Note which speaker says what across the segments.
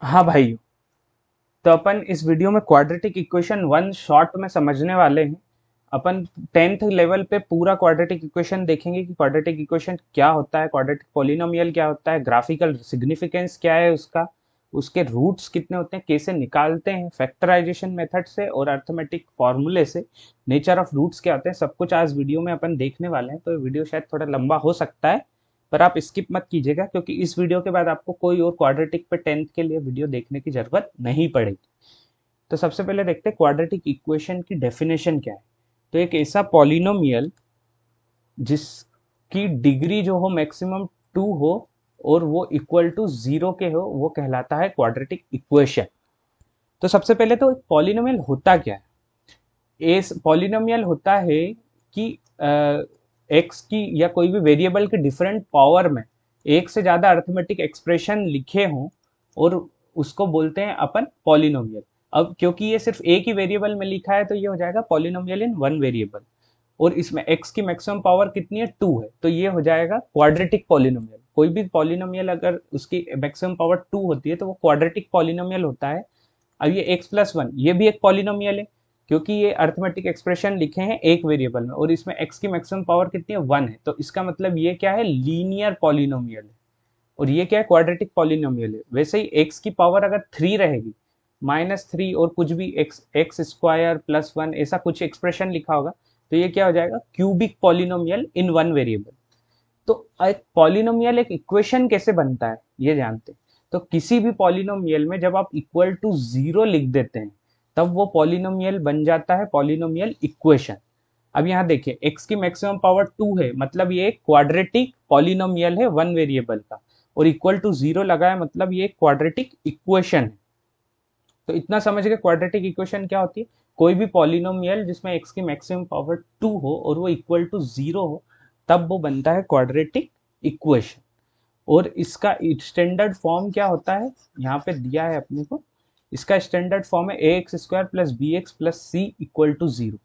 Speaker 1: हाँ भाई, तो अपन इस वीडियो में क्वाड्रेटिक इक्वेशन वन शॉर्ट में समझने वाले हैं। अपन 10th लेवल पे पूरा क्वाड्रेटिक इक्वेशन देखेंगे कि क्वाड्रेटिक इक्वेशन क्या होता है, क्वाड्रेटिक पॉलिनोमियल क्या होता है, ग्राफिकल सिग्निफिकेंस क्या है उसका, उसके रूट्स कितने होते हैं, कैसे निकालते हैं फैक्टराइजेशन मेथड से और अर्थमेटिक फॉर्मूले से, नेचर ऑफ रूट्स क्या होते हैं, सब कुछ आज वीडियो में अपन देखने वाले हैं। तो ये वीडियो शायद थोड़ा लंबा हो सकता है, पर आप स्किप मत कीजिएगा क्योंकि इस वीडियो के बाद आपको कोई और क्वाड्रेटिक पे 10th के लिए वीडियो देखने की जरूरत नहीं पड़ेगी। तो सबसे पहले देखते हैं क्वाड्रेटिक इक्वेशन की डेफिनेशन क्या है। तो एक ऐसा पॉलिनोमियल जिसकी डिग्री जो हो मैक्सिमम 2 हो और वो इक्वल टू 0 के हो, वो कहलाता है क्वाड्रेटिक इक्वेशन। तो सबसे पहले तो पॉलिनोमियल होता क्या है। इस पॉलिनोमियल होता है कि एक्स की या कोई भी वेरिएबल के डिफरेंट पावर में एक से ज्यादा अर्थमेटिक एक्सप्रेशन लिखे हों और उसको बोलते हैं अपन पॉलिनोमियल। अब क्योंकि ये सिर्फ एक ही वेरिएबल में लिखा है तो ये हो जाएगा पॉलिनोमियल इन वन वेरिएबल, और इसमें x की मैक्सिमम पावर कितनी है 2 है, तो ये हो जाएगा क्वाड्रेटिक पॉलिनोमियल। कोई भी पॉलिनोमियल अगर उसकी मैक्सिमम पावर 2 होती है तो वो क्वाड्रेटिक पॉलिनोमियल होता है। अब ये x+1 ये भी एक पॉलिनोमियल है क्योंकि ये अर्थमेटिक एक्सप्रेशन लिखे हैं एक वेरिएबल में और इसमें x की मैक्सिमम पावर कितनी है 1 है, तो इसका मतलब ये क्या है, लीनियर पॉलिनोमियल है। और ये क्या है, क्वाड्रेटिक पॉलिनोमियल है। वैसे ही x की पावर अगर 3 रहेगी, -3 और कुछ भी x² +1 ऐसा कुछ एक्सप्रेशन लिखा होगा, तो ये क्या हो जाएगा, cubic polynomial in one variable. तो एक पॉलिनोमियल एक इक्वेशन कैसे बनता है ये जानते हैं। तो किसी भी पॉलिनोमियल में जब आप इक्वल टू 0 लिख देते हैं तब वो पॉलिनोमियल बन जाता है पॉलिनोमियल इक्वेशन। अब यहाँ देखिए x की मैक्सिमम पावर 2 है, मतलब ये क्वाड्रेटिक पॉलिनोमियल है वन वेरिएबल का, और इक्वल टू 0 लगा है मतलब ये क्वाड्रेटिक इक्वेशन है। तो इतना समझ गए क्वाड्रेटिक इक्वेशन क्या होती है। कोई भी पॉलिनोमियल जिसमें x की मैक्सिमम पावर 2 हो और वो इक्वल टू 0 हो, तब वो बनता है क्वाड्रेटिक इक्वेशन। और इसका स्टैंडर्ड फॉर्म क्या होता है, यहाँ पे दिया है अपने को। इसका स्टैंडर्ड फॉर्म है ax² + bx + c = 0।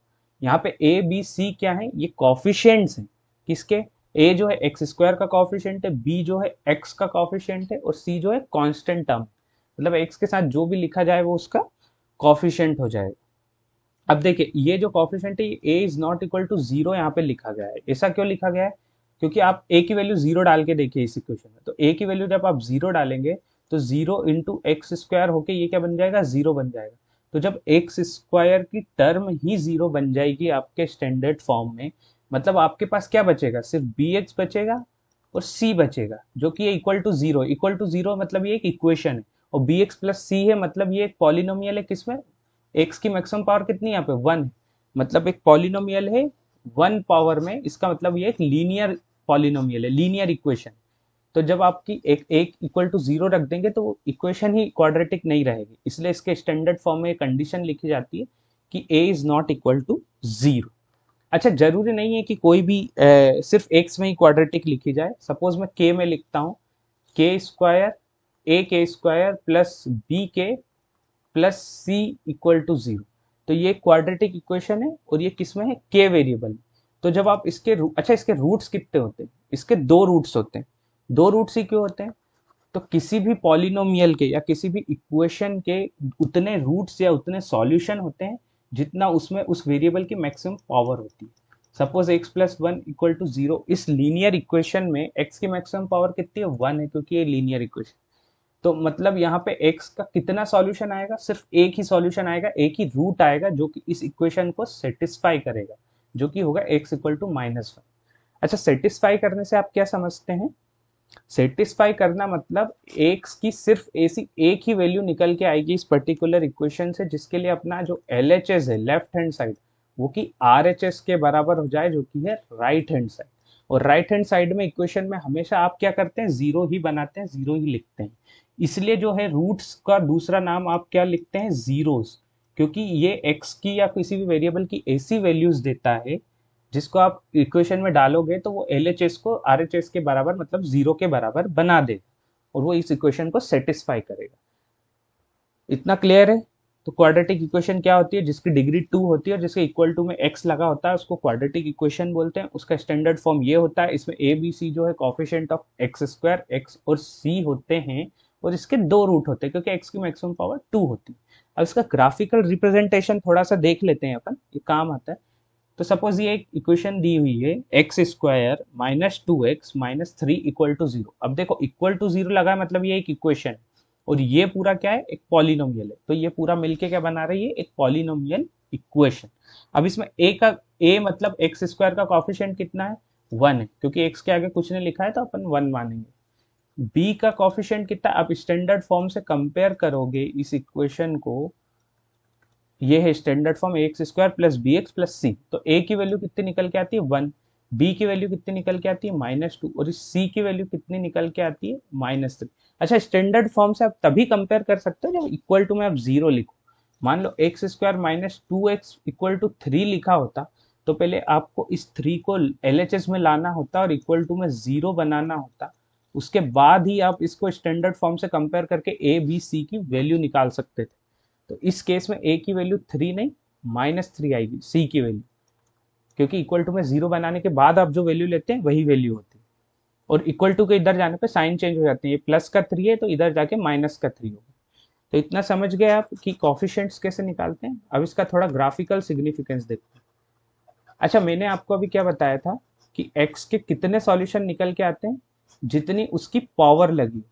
Speaker 1: यहाँ पे a b c क्या है, ये कॉफिशियंट्स हैं किसके। a जो है x² का कॉफिशियंट है, b जो है x का कॉफिशियंट है, और c जो है कांस्टेंट टर्म, मतलब x के साथ जो भी लिखा जाए वो उसका कॉफिशियंट हो जाएगा। अब देखिए ये जो कॉफिशिएंट है, ए इज नॉट इक्वल टू 0 यहाँ पे लिखा गया है। ऐसा क्यों लिखा गया है, क्योंकि आप ए की वैल्यू 0 डाल के देखिए इस इक्वेशन में। तो ए की वैल्यू जब आप 0 डालेंगे तो 0 × x² होके ये क्या बन जाएगा, 0 बन जाएगा। तो जब x² की टर्म ही 0 बन जाएगी आपके स्टैंडर्ड फॉर्म में, मतलब आपके पास क्या बचेगा, सिर्फ bx बचेगा और c बचेगा, जो कि इक्वल टू 0। इक्वल टू 0 मतलब ये एक इक्वेशन है, और bx + c है मतलब ये एक पॉलिनोमियल है किसमें, एक्स की मैक्सिमम पावर कितनी है यहाँ पे 1, मतलब एक पॉलिनोमियल है 1 पावर में। इसका मतलब ये एक लीनियर पॉलिनोमियल है, लीनियर इक्वेशन। तो जब आपकी एक इक्वल टू 0 रख देंगे तो इक्वेशन ही क्वाड्रेटिक नहीं रहेगी, इसलिए इसके स्टैंडर्ड फॉर्म में कंडीशन लिखी जाती है कि a is not equal to 0। अच्छा, जरूरी नहीं है कि कोई भी सिर्फ x में ही क्वाड्रेटिक लिखी जाए। सपोज मैं k में लिखता हूँ, k² a k² + b k + c = 0। तो ये क्वाड्रेटिक इक्वेशन है और ये किसमें है, के वेरिएबल में। तो जब आप इसके अच्छा, इसके रूट्स कितने होते हैं, इसके दो रूट्स होते हैं। दो रूट्स ही क्यों होते हैं, तो किसी भी पॉलिनोमियल के या किसी भी इक्वेशन के उतने रूट्स या उतने सॉल्यूशन होते हैं जितना उसमें उस वेरिएबल की मैक्सिमम पावर होती है। सपोज x+1 = 0, इस लीनियर इक्वेशन में x की मैक्सिमम पावर कितनी है, 1 है, क्योंकि ये लीनियर इक्वेशन। तो मतलब यहाँ पे x का कितना सॉल्यूशन आएगा, सिर्फ एक ही सॉल्यूशन आएगा, एक ही रूट आएगा जो कि इस इक्वेशन को सेटिस्फाई करेगा, जो कि होगा x = -1। अच्छा, सेटिस्फाई करने से आप क्या समझते हैं, सेटिस्फाई करना मतलब एक्स की सिर्फ ऐसी एक ही वैल्यू निकल के आएगी इस पर्टिकुलर इक्वेशन से जिसके लिए अपना जो LHS है लेफ्ट हैंड साइड, वो कि RHS के बराबर हो जाए, जो कि है राइट हैंड साइड। और राइट हैंड साइड में इक्वेशन में हमेशा आप क्या करते हैं, जीरो ही बनाते हैं, जीरो ही लिखते हैं। इसलिए जो है रूट्स का दूसरा नाम आप क्या लिखते हैं, जीरोस, क्योंकि ये एक्स की या किसी भी वेरिएबल की ऐसी वैल्यूज देता है जिसको आप इक्वेशन में डालोगे तो वो LHS को RHS के बराबर मतलब 0 के बराबर बना दे और वो इस इक्वेशन को सेटिस्फाई करेगा। इतना क्लियर है। तो क्वाड्रेटिक इक्वेशन क्या होती है, जिसकी डिग्री 2 होती है और जिसके इक्वल टू में x लगा होता है उसको क्वाड्रेटिक इक्वेशन बोलते हैं। उसका स्टैंडर्ड फॉर्म ये होता है, इसमें a b c जो है कोफिशिएंट ऑफ x² x और c होते हैं, और इसके 2 रूट होते हैं क्योंकि x की मैक्सिमम पावर 2 होती है। अब इसका ग्राफिकल रिप्रेजेंटेशन थोड़ा सा देख लेते हैं अपन, ये काम आता है। तो सपोज ये एक इक्वेशन दी हुई है x square minus 2x minus 3 equal to 0। अब देखो इक्वल टू 0 लगा है मतलब ये एक इक्वेशन, और ये पूरा क्या है, एक पॉलिनोमियल है। तो ये पूरा मिलके क्या बना रही है, एक पॉलिनोमियल इक्वेशन। अब इसमें a मतलब एक्स स्क्वायर का कॉफिशिएंट कितना है, 1 है, क्योंकि x के आगे कुछ नहीं लिखा है तो अपन 1 मानेंगे। b का कॉफिशिएंट कितना, आप स्टैंडर्ड फॉर्म से कंपेयर करोगे इस इक्वेशन को, ये है standard form x square plus b x plus c. तो a की वैल्यू कितनी निकल के आती है, 1, b की वैल्यू कितनी निकल के आती है, -2, और इस c की वैल्यू कितनी निकल के आती है, -3। अच्छा, स्टैंडर्ड फॉर्म से आप तभी कंपेयर कर सकते हो जब इक्वल टू में आप 0 लिखो। मान लो x square minus 2x equal to 3 लिखा होता, तो पहले आपको इस 3 को LHS में लाना होता और इक्वल टू में 0 बनाना होता। उसके बाद ही आप इसको स्टैंडर्ड फॉर्म से कंपेयर करके a b c की वैल्यू निकाल सकते थे। तो इस केस में a की वैल्यू 3 नहीं, -3 आएगी c की वैल्यू, क्योंकि इक्वल टू में 0 बनाने के बाद आप जो वैल्यू लेते हैं वही वैल्यू होती है। और इक्वल टू के इधर जाने पे साइन चेंज हो जाते हैं, ये प्लस का 3 है तो इधर जाके माइनस का 3 होगा। तो इतना समझ गए आप कि कॉफिशिएंट्स कैसे निकालते हैं। अब इसका थोड़ा ग्राफिकल सिग्निफिकेंस देखते हैं। अच्छा, मैंने आपको अभी क्या बताया था कि x के कितने सॉल्यूशन निकल के आते हैं, जितनी उसकी पावर लगी।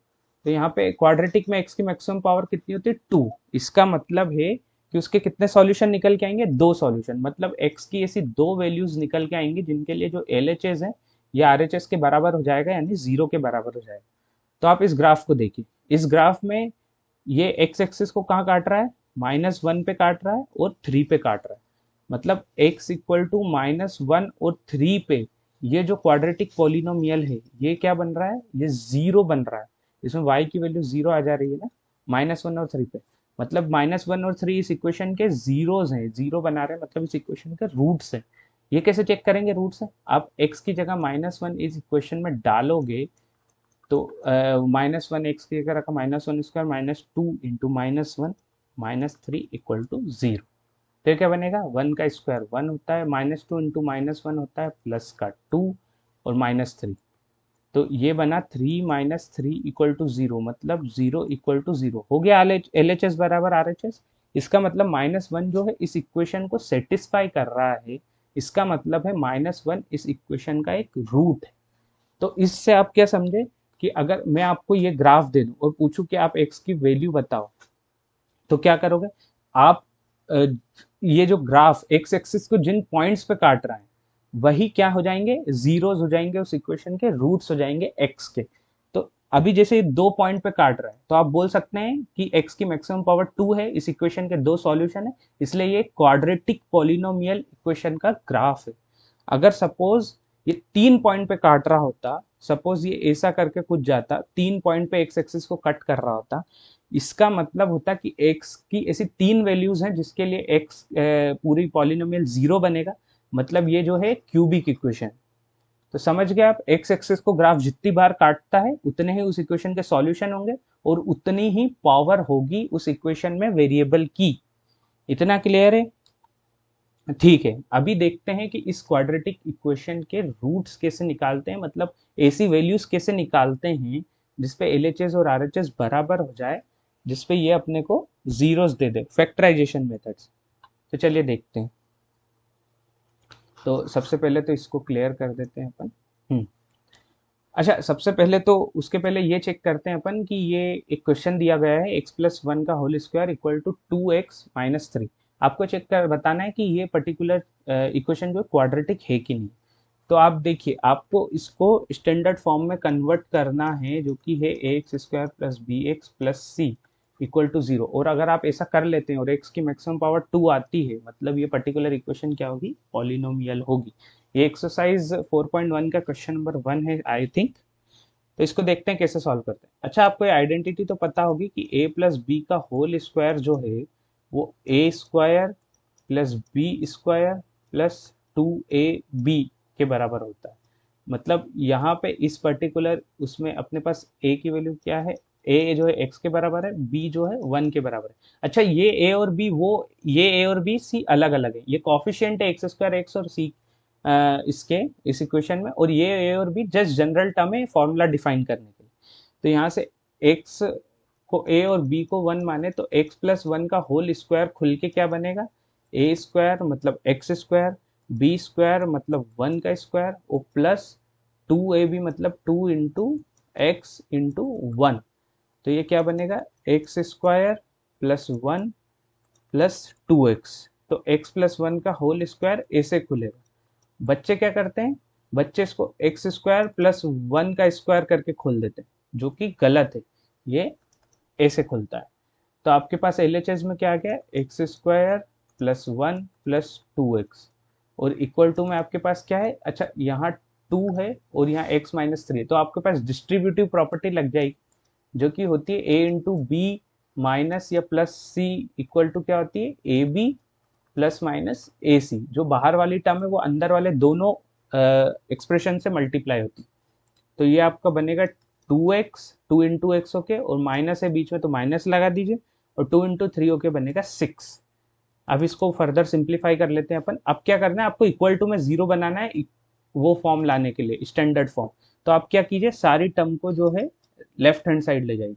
Speaker 1: तो यहाँ पे क्वाड्रेटिक में x की मैक्सिमम पावर कितनी होती है, 2। इसका मतलब है कि उसके कितने सॉल्यूशन निकल के आएंगे, 2 सॉल्यूशन। मतलब x की ऐसी 2 वैल्यूज निकल के आएंगी जिनके लिए जो LHS है ये RHS के बराबर हो जाएगा, यानी 0 के बराबर हो जाएगा। तो आप इस ग्राफ को देखिए, इस ग्राफ में ये एक्स एक्सिस को कहाँ काट रहा है, -1 पे काट रहा है और 3 पे काट रहा है। मतलब x इक्वल टू -1 और 3 पे ये जो क्वाड्रेटिक पॉलिनोमियल है ये क्या बन रहा है, ये 0 बन रहा है। इसमें y की वैल्यू 0 आ जा रही है ना, -1 और 3 पे। मतलब -1 और 3 इस इक्वेशन के जीरोज हैं, 0 बना रहे हैं, मतलब इस इक्वेशन के रूट्स हैं। ये कैसे चेक करेंगे रूट्स है, आप x की जगह -1 इस इक्वेशन में डालोगे तो -1 x की जगह रखा, -1 स्क्वायर -2 इंटू -1 -3 इक्वल टू 0। फिर क्या बनेगा, 1 का स्क्वायर 1 होता है, -2 इंटू -1 होता है प्लस का 2 और -3। तो ये बना 3 - 3 इक्वल टू 0, मतलब 0 इक्वल टू 0 हो गया। LHS बराबर RHS। इसका मतलब -1 जो है इस इक्वेशन को सेटिस्फाई कर रहा है, इसका मतलब है -1 इस इक्वेशन का एक रूट है। तो इससे आप क्या समझे कि अगर मैं आपको ये ग्राफ दे दूं और पूछूं कि आप x की वैल्यू बताओ, तो क्या करोगे आप, ये जो ग्राफ एक्स एक्सिस को जिन पॉइंट्स पे काट रहा है वही क्या हो जाएंगे, जीरोस हो जाएंगे, उस इक्वेशन के रूट्स हो जाएंगे x के। तो अभी जैसे 2 पॉइंट पे काट रहा है तो आप बोल सकते हैं कि x की मैक्सिमम पावर 2 है, इस इक्वेशन के 2 सॉल्यूशन है, इसलिए ये क्वाड्रेटिक पॉलिनोमियल इक्वेशन का ग्राफ है। अगर सपोज ये 3 पॉइंट पे काट रहा होता, सपोज ये ऐसा करके कुछ जाता, 3 पॉइंट पे एक्स एक्सिस को कट कर रहा होता, इसका मतलब होता कि x की ऐसी 3 वैल्यूज हैं जिसके लिए x पूरी पॉलिनोमियल 0 बनेगा। मतलब ये जो है क्यूबिक इक्वेशन। तो समझ गए आप, x एक्सिस को ग्राफ जितनी बार काटता है उतने ही उस इक्वेशन के सॉल्यूशन होंगे और उतनी ही पावर होगी उस इक्वेशन में वेरिएबल की। इतना क्लियर है, ठीक है। अभी देखते हैं कि इस क्वाड्रेटिक इक्वेशन के रूट्स कैसे निकालते हैं, मतलब ऐसी वैल्यूज कैसे निकालते हैं जिसपे LHS और RHS बराबर हो जाए, जिसपे ये अपने को जीरोस दे दे, फैक्टराइजेशन मेथड्स। तो चलिए देखते हैं। तो सबसे पहले तो इसको क्लियर कर देते हैं अपन। अच्छा, सबसे पहले तो उसके पहले ये चेक करते हैं अपन कि ये एक क्वेश्चन दिया गया है x+1 का whole square equal to 2x - 3। आपको चेक कर बताना है कि ये पर्टिकुलर इक्वेशन जो क्वाड्रेटिक है कि नहीं। तो आप देखिए, आपको इसको स्टैंडर्ड फॉर्म में कन्वर्ट करना है जो कि है ax² + bx + c equal to 0। और अगर आप ऐसा कर लेते हैं और x की मैक्सिमम पावर 2 आती है, मतलब ये पर्टिकुलर इक्वेशन क्या होगी, पॉलिनोमियल होगी। ये एक्सरसाइज 4.1 का क्वेश्चन नंबर 1 है आई थिंक। तो इसको देखते हैं कैसे सॉल्व करते हैं। अच्छा, आपको आइडेंटिटी तो पता होगी कि a + b का होल स्क्वायर जो है वो a² + b² + 2ab के बराबर होता है। मतलब यहाँ पे इस पर्टिकुलर उसमें अपने पास a की वैल्यू क्या है, a जो है x के बराबर है, b जो है 1 के बराबर है। अच्छा, ये a और b, वो ये a और b c अलग अलग है, ये कॉफिशिएंट है x² x और c इसके इस इक्वेशन में, और ये a और b जस्ट जनरल टर्म है फॉर्मूला डिफाइन करने के लिए। तो यहाँ से x को ए और बी को 1 माने तो x प्लस 1 का होल स्क्वायर खुल के क्या बनेगा, ए स्क्वायर मतलब एक्स स्क्वायर, बी स्क्वायर मतलब 1 का स्क्वायर और प्लस 2ab मतलब 2 इंटू एक्स इंटू 1। तो ये क्या बनेगा, x square plus 1 plus 2x। तो x प्लस 1 का होल स्क्वायर ए से खुलेगा। बच्चे क्या करते हैं, बच्चे इसको एक्स स्क्वायर प्लस 1 का स्क्वायर करके खोल देते हैं, जो कि गलत है। ये ए से खुलता है। तो आपके पास एलएचएस में क्या आ गया, x square plus 1 plus 2x और इक्वल टू में आपके पास क्या है, अच्छा यहाँ 2 है और यहाँ x माइनस 3 है, तो आपके पास डिस्ट्रीब्यूटिव प्रॉपर्टी लग जाएगी, जो कि होती है ए इंटू बी माइनस या प्लस सी इक्वल टू क्या होती है, A B plus minus A c. जो बाहर वाली टर्म है वो अंदर वाले दोनों एक्सप्रेशन से मल्टीप्लाई होती है। तो ये आपका बनेगा 2x, 2 इंटू एक्स होके और माइनस है बीच में तो माइनस लगा दीजिए और 2 इंटू थ्री होके बनेगा 6। अब इसको फर्दर सिंप्लीफाई कर लेते हैं अपन। अब क्या करना है, आपको इक्वल टू में जीरो बनाना है वो फॉर्म लाने के लिए, स्टैंडर्ड फॉर्म। तो आप क्या कीजिए, सारी टर्म को जो है लेफ्ट हैंड साइड ले जाइए।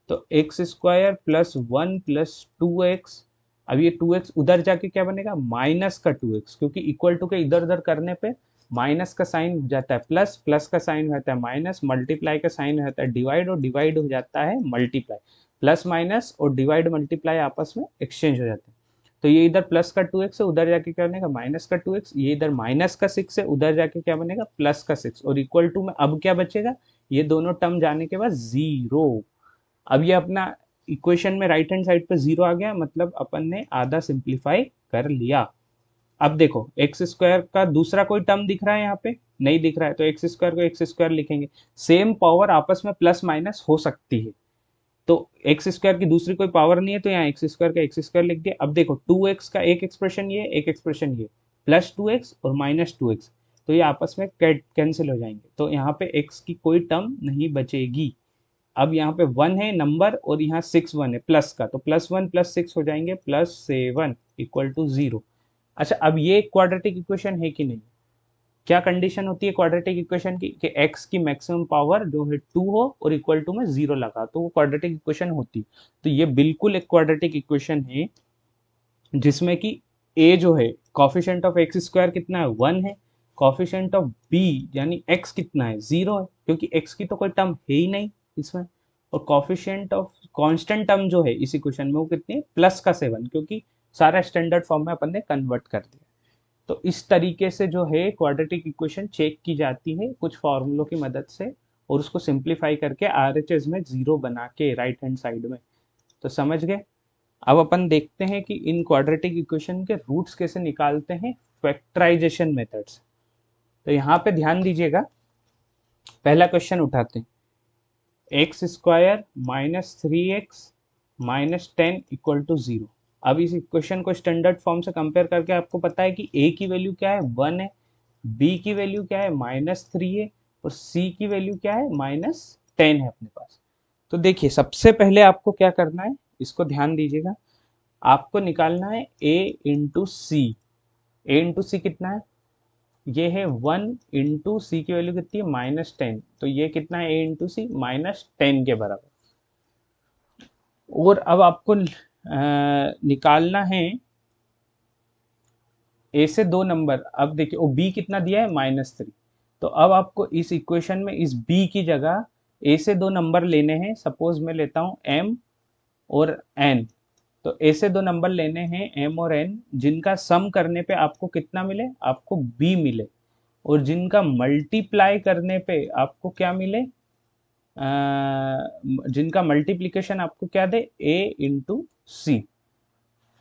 Speaker 1: तो x square plus 1 plus 2x, अब ये 2x उधर जाके क्या बनेगा, माइनस का 2x, क्योंकि इक्वल टू के इधर उधर करने पे माइनस का साइन हो जाता है प्लस, प्लस का साइन हो जाता है माइनस, मल्टीप्लाई का साइन हो जाता है डिवाइड और डिवाइड हो जाता है मल्टीप्लाई। प्लस माइनस और डिवाइड मल्टीप्लाई आपस में एक्सचेंज हो जाते हैं। तो ये इधर प्लस का 2x है, उधर जाके क्या बनेगा माइनस का 2x, ये इधर माइनस का 6 है, उधर जाके क्या बनेगा प्लस का 6 और इक्वल टू में अब क्या बचेगा, ये दोनों टर्म जाने के बाद जीरो। अब ये अपना इक्वेशन में राइट हैंड साइड पे जीरो आ गया, मतलब अपन ने आधा सिंप्लीफाई कर लिया। अब देखो एक्स स्क्वायर का दूसरा कोई टर्म दिख रहा है यहाँ पे, नहीं दिख रहा है, तो एक्स स्क्वायर को एक्स स्क्वायर लिखेंगे। सेम पावर आपस में प्लस माइनस हो सकती है, तो एक्स स्क्वायर की दूसरी कोई पावर नहीं है तो यहाँ एक्स स्क्वायर का एक्स स्क्वायर लिख दिया। अब देखो 2x का एक एक्सप्रेशन ये, एक एक्सप्रेशन ये, प्लस 2x और माइनस 2x, तो ये आपस में कैंसिल हो जाएंगे, तो यहाँ पे x की कोई टर्म नहीं बचेगी। अब यहाँ पे 1 है नंबर और यहाँ 6 1 है प्लस का, तो प्लस 1 प्लस 6 हो जाएंगे प्लस 7 इक्वल टू 0। अच्छा अब ये क्वाड्रेटिक इक्वेशन है कि नहीं, क्या कंडीशन होती है क्वाड्रेटिक इक्वेशन की, कि x की मैक्सिमम पावर जो है 2 हो और इक्वल टू में 0 लगा तो वो क्वाड्रेटिक इक्वेशन होती। तो ये बिल्कुल एक क्वाड्रेटिक इक्वेशन है जिसमें कि a जो है कॉफिशिएंट ऑफ एक्स स्क्वायर कितना है 1 है, कॉफिशिएंट ऑफ b यानी x कितना है 0 है, क्योंकि x की तो कोई टर्म है ही नहीं इसमें, और कॉफिशिएंट ऑफ कांस्टेंट टर्म जो है इस इक्वेशन में वो कितनी है प्लस का 7, क्योंकि सारा स्टैंडर्ड फॉर्म में अपन ने कन्वर्ट कर दिया। तो इस तरीके से जो है क्वाड्रेटिक इक्वेशन चेक की जाती है कुछ फॉर्मूलों की मदद से, और उसको सिंप्लीफाई करके आरएचएस में जीरो बना के राइट हैंड साइड में। तो समझ गए। अब अपन देखते हैं कि इन क्वाड्रेटिक इक्वेशन के रूट्स कैसे निकालते हैं फैक्टराइजेशन मेथड्स। तो यहाँ पे ध्यान दीजिएगा, पहला क्वेश्चन उठाते हैं, x square minus 3x minus 10 equal to 0। अब इस इक्वेशन को स्टैंडर्ड फॉर्म से कंपेयर करके आपको पता है कि a की वैल्यू क्या है 1 है, b की वैल्यू क्या है माइनस 3 है और c की वैल्यू क्या है माइनस 10 है अपने पास। तो देखिए सबसे पहले आपको क्या करना है, इसको ध्यान दीजिएगा, आपको निकालना है a into c. a into c कितना है, ये है 1 इंटू सी की वैल्यू कितनी है -10, तो ये कितना है a इंटू सी -10 के बराबर। और अब आपको निकालना है ए से दो नंबर। अब देखिए वो बी कितना दिया है -3, तो अब आपको इस इक्वेशन में इस बी की जगह ए से दो नंबर लेने हैं। सपोज मैं लेता हूं एम और एन, तो ए से दो नंबर लेने हैं एम और एन, जिनका सम करने पे आपको कितना मिले, आपको बी मिले, और जिनका मल्टीप्लाई करने पे आपको क्या मिले, जिनका मल्टीप्लीकेशन आपको क्या दे ए इंटू सी।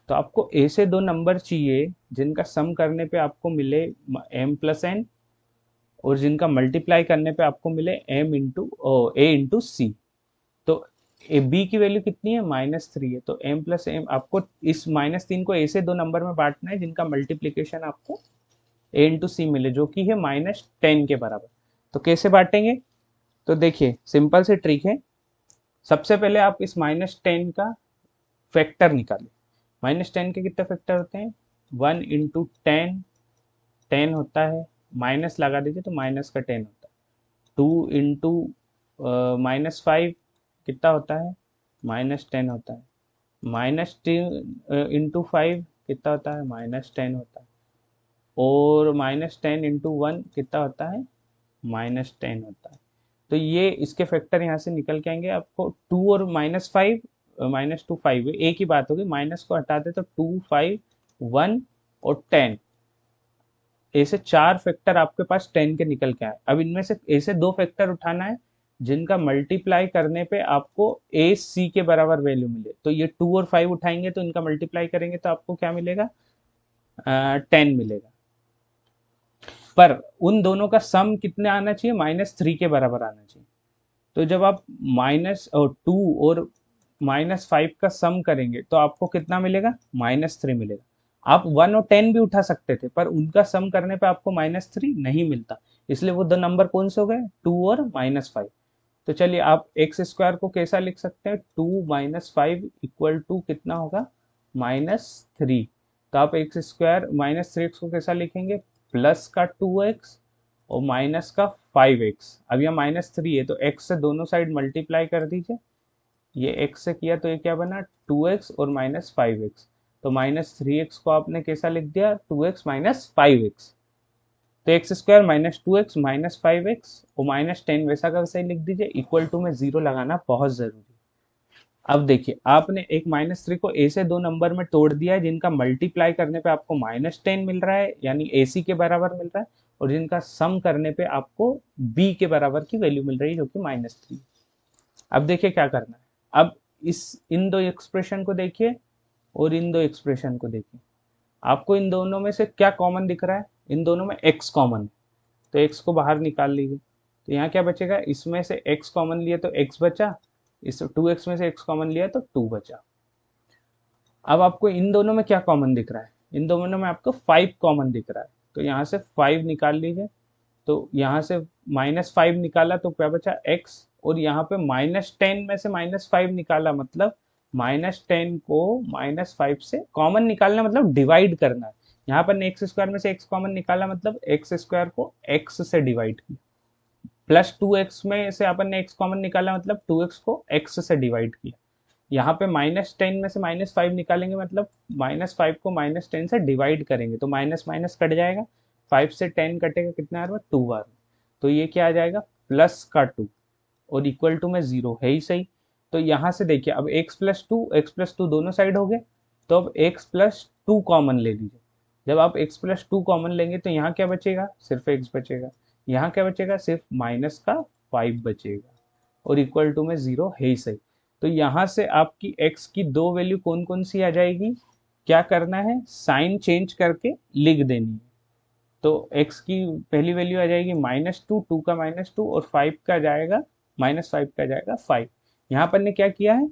Speaker 1: तो आपको ए से दो नंबर चाहिए जिनका सम करने पे आपको मिले एम प्लस एन, और जिनका मल्टीप्लाई करने पे आपको मिले एम इंटू ए इंटू सी। तो ए बी की वैल्यू कितनी है -3 है, तो एम प्लस एम, आपको इस -3 को ए से दो नंबर में बांटना है जिनका मल्टीप्लीकेशन आपको ए इंटू सी मिले, जो कि है -10 के बराबर। तो कैसे बांटेंगे, तो देखिए सिंपल से ट्रिक है। सबसे पहले आप इस -10 का फैक्टर निकालें। -10 के कितने फैक्टर होते हैं, 1 इंटू 10, 10 होता है, माइनस लगा दीजिए तो माइनस का 10 होता है। 2 इंटू -5 कितना होता है -10 होता है, -10 इंटू 5 कितना होता है, -10 होता है, और -10 इंटू 1 कितना होता है, -10 होता है। तो ये इसके फैक्टर यहाँ से निकल के आएंगे आपको, 2 और -5, -2 5 एक ही बात होगी, माइनस को हटा दे तो 2 5 1 और 10, ऐसे 4 फैक्टर आपके पास 10 के निकल के आए। अब इनमें से ऐसे 2 फैक्टर उठाना है जिनका मल्टीप्लाई करने पे आपको ए सी के बराबर वैल्यू मिले। तो ये 2 और 5 उठाएंगे तो इनका मल्टीप्लाई करेंगे तो आपको क्या मिलेगा, 10 मिलेगा। पर उन दोनों का सम कितने आना चाहिए, -3 के बराबर आना चाहिए। तो जब आप -2 और -5 का सम करेंगे तो आपको कितना मिलेगा, -3 मिलेगा। आप 1 और 10 भी उठा सकते थे पर उनका सम करने पे आपको -3 नहीं मिलता, इसलिए वो दो नंबर कौन से हो गए, 2 और -5। तो चलिए आप एक्स स्क्वायर को कैसा लिख सकते हैं, 2 - 5 इक्वल टू कितना होगा, -3। तो आप एक्स स्क्वायर -3x को कैसा लिखेंगे, प्लस का 2x और माइनस का 5x। अब यहाँ -3 है तो x से दोनों साइड मल्टीप्लाई कर दीजिए, ये x से किया तो ये क्या बना, 2x और -5x। तो -3x को आपने कैसा लिख दिया, 2x - 5x। तो एक्स स्क्वायर -2x -5x और -10 वैसा का वैसा ही लिख दीजिए, इक्वल टू में 0 लगाना बहुत जरूरी है। अब देखिए आपने एक -3 को ए से दो नंबर में तोड़ दिया है जिनका मल्टीप्लाई करने पे आपको -10 मिल रहा है, यानी ए सी के बराबर मिल रहा है, और जिनका सम करने पे आपको बी के बराबर की वैल्यू मिल रही है जो कि -3। अब देखिए क्या करना है, अब इस इन दो एक्सप्रेशन को देखिए और इन दो एक्सप्रेशन को देखिए, आपको इन दोनों में से क्या कॉमन दिख रहा है, इन दोनों में x कॉमन है, तो x को बाहर निकाल लीजिए। तो यहाँ क्या बचेगा, इसमें से x कॉमन लिए तो x बचा, इस 2x में से x कॉमन लिया तो 2 बचा। अब आपको इन दोनों में क्या कॉमन दिख रहा है, इन दोनों में आपको 5 कॉमन दिख रहा है, तो यहाँ से 5 निकाल लीजिए। तो यहाँ से -5 निकाला तो क्या बचा, x, और यहाँ पे -10 में से -5 निकाला, मतलब -10 को -5 से कॉमन निकालना मतलब डिवाइड करना है। यहाँ पर ने एक्स स्क्वायर में से x कॉमन निकाला मतलब एक्स स्क्वायर को x से डिवाइड किया, +2x में से अपन ने x कॉमन निकाला मतलब 2x को x से डिवाइड किया। यहाँ पे -10 में से -5 निकालेंगे मतलब -5 को -10 से डिवाइड करेंगे तो माइनस माइनस कट जाएगा, 5 से 10 कटेगा कितना बार में, 2 बार। तो ये क्या आ जाएगा, प्लस का 2 और इक्वल टू में 0 है ही सही। तो यहाँ से देखिए अब x+2 दोनों साइड हो गए, तो अब x+2 कॉमन ले लीजिए। जब आप x+2 कॉमन लेंगे तो यहाँ क्या बचेगा, सिर्फ x बचेगा। यहाँ क्या बचेगा, सिर्फ माइनस का 5 बचेगा, और इक्वल टू में 0 है ही सही। तो यहाँ से आपकी x की दो वैल्यू कौन कौन सी आ जाएगी, क्या करना है, साइन चेंज करके लिख देनी है। तो x की पहली वैल्यू आ जाएगी -2, 2 का -2 और 5 का जाएगा, -5 का जाएगा 5। यहाँ पर ने क्या किया है,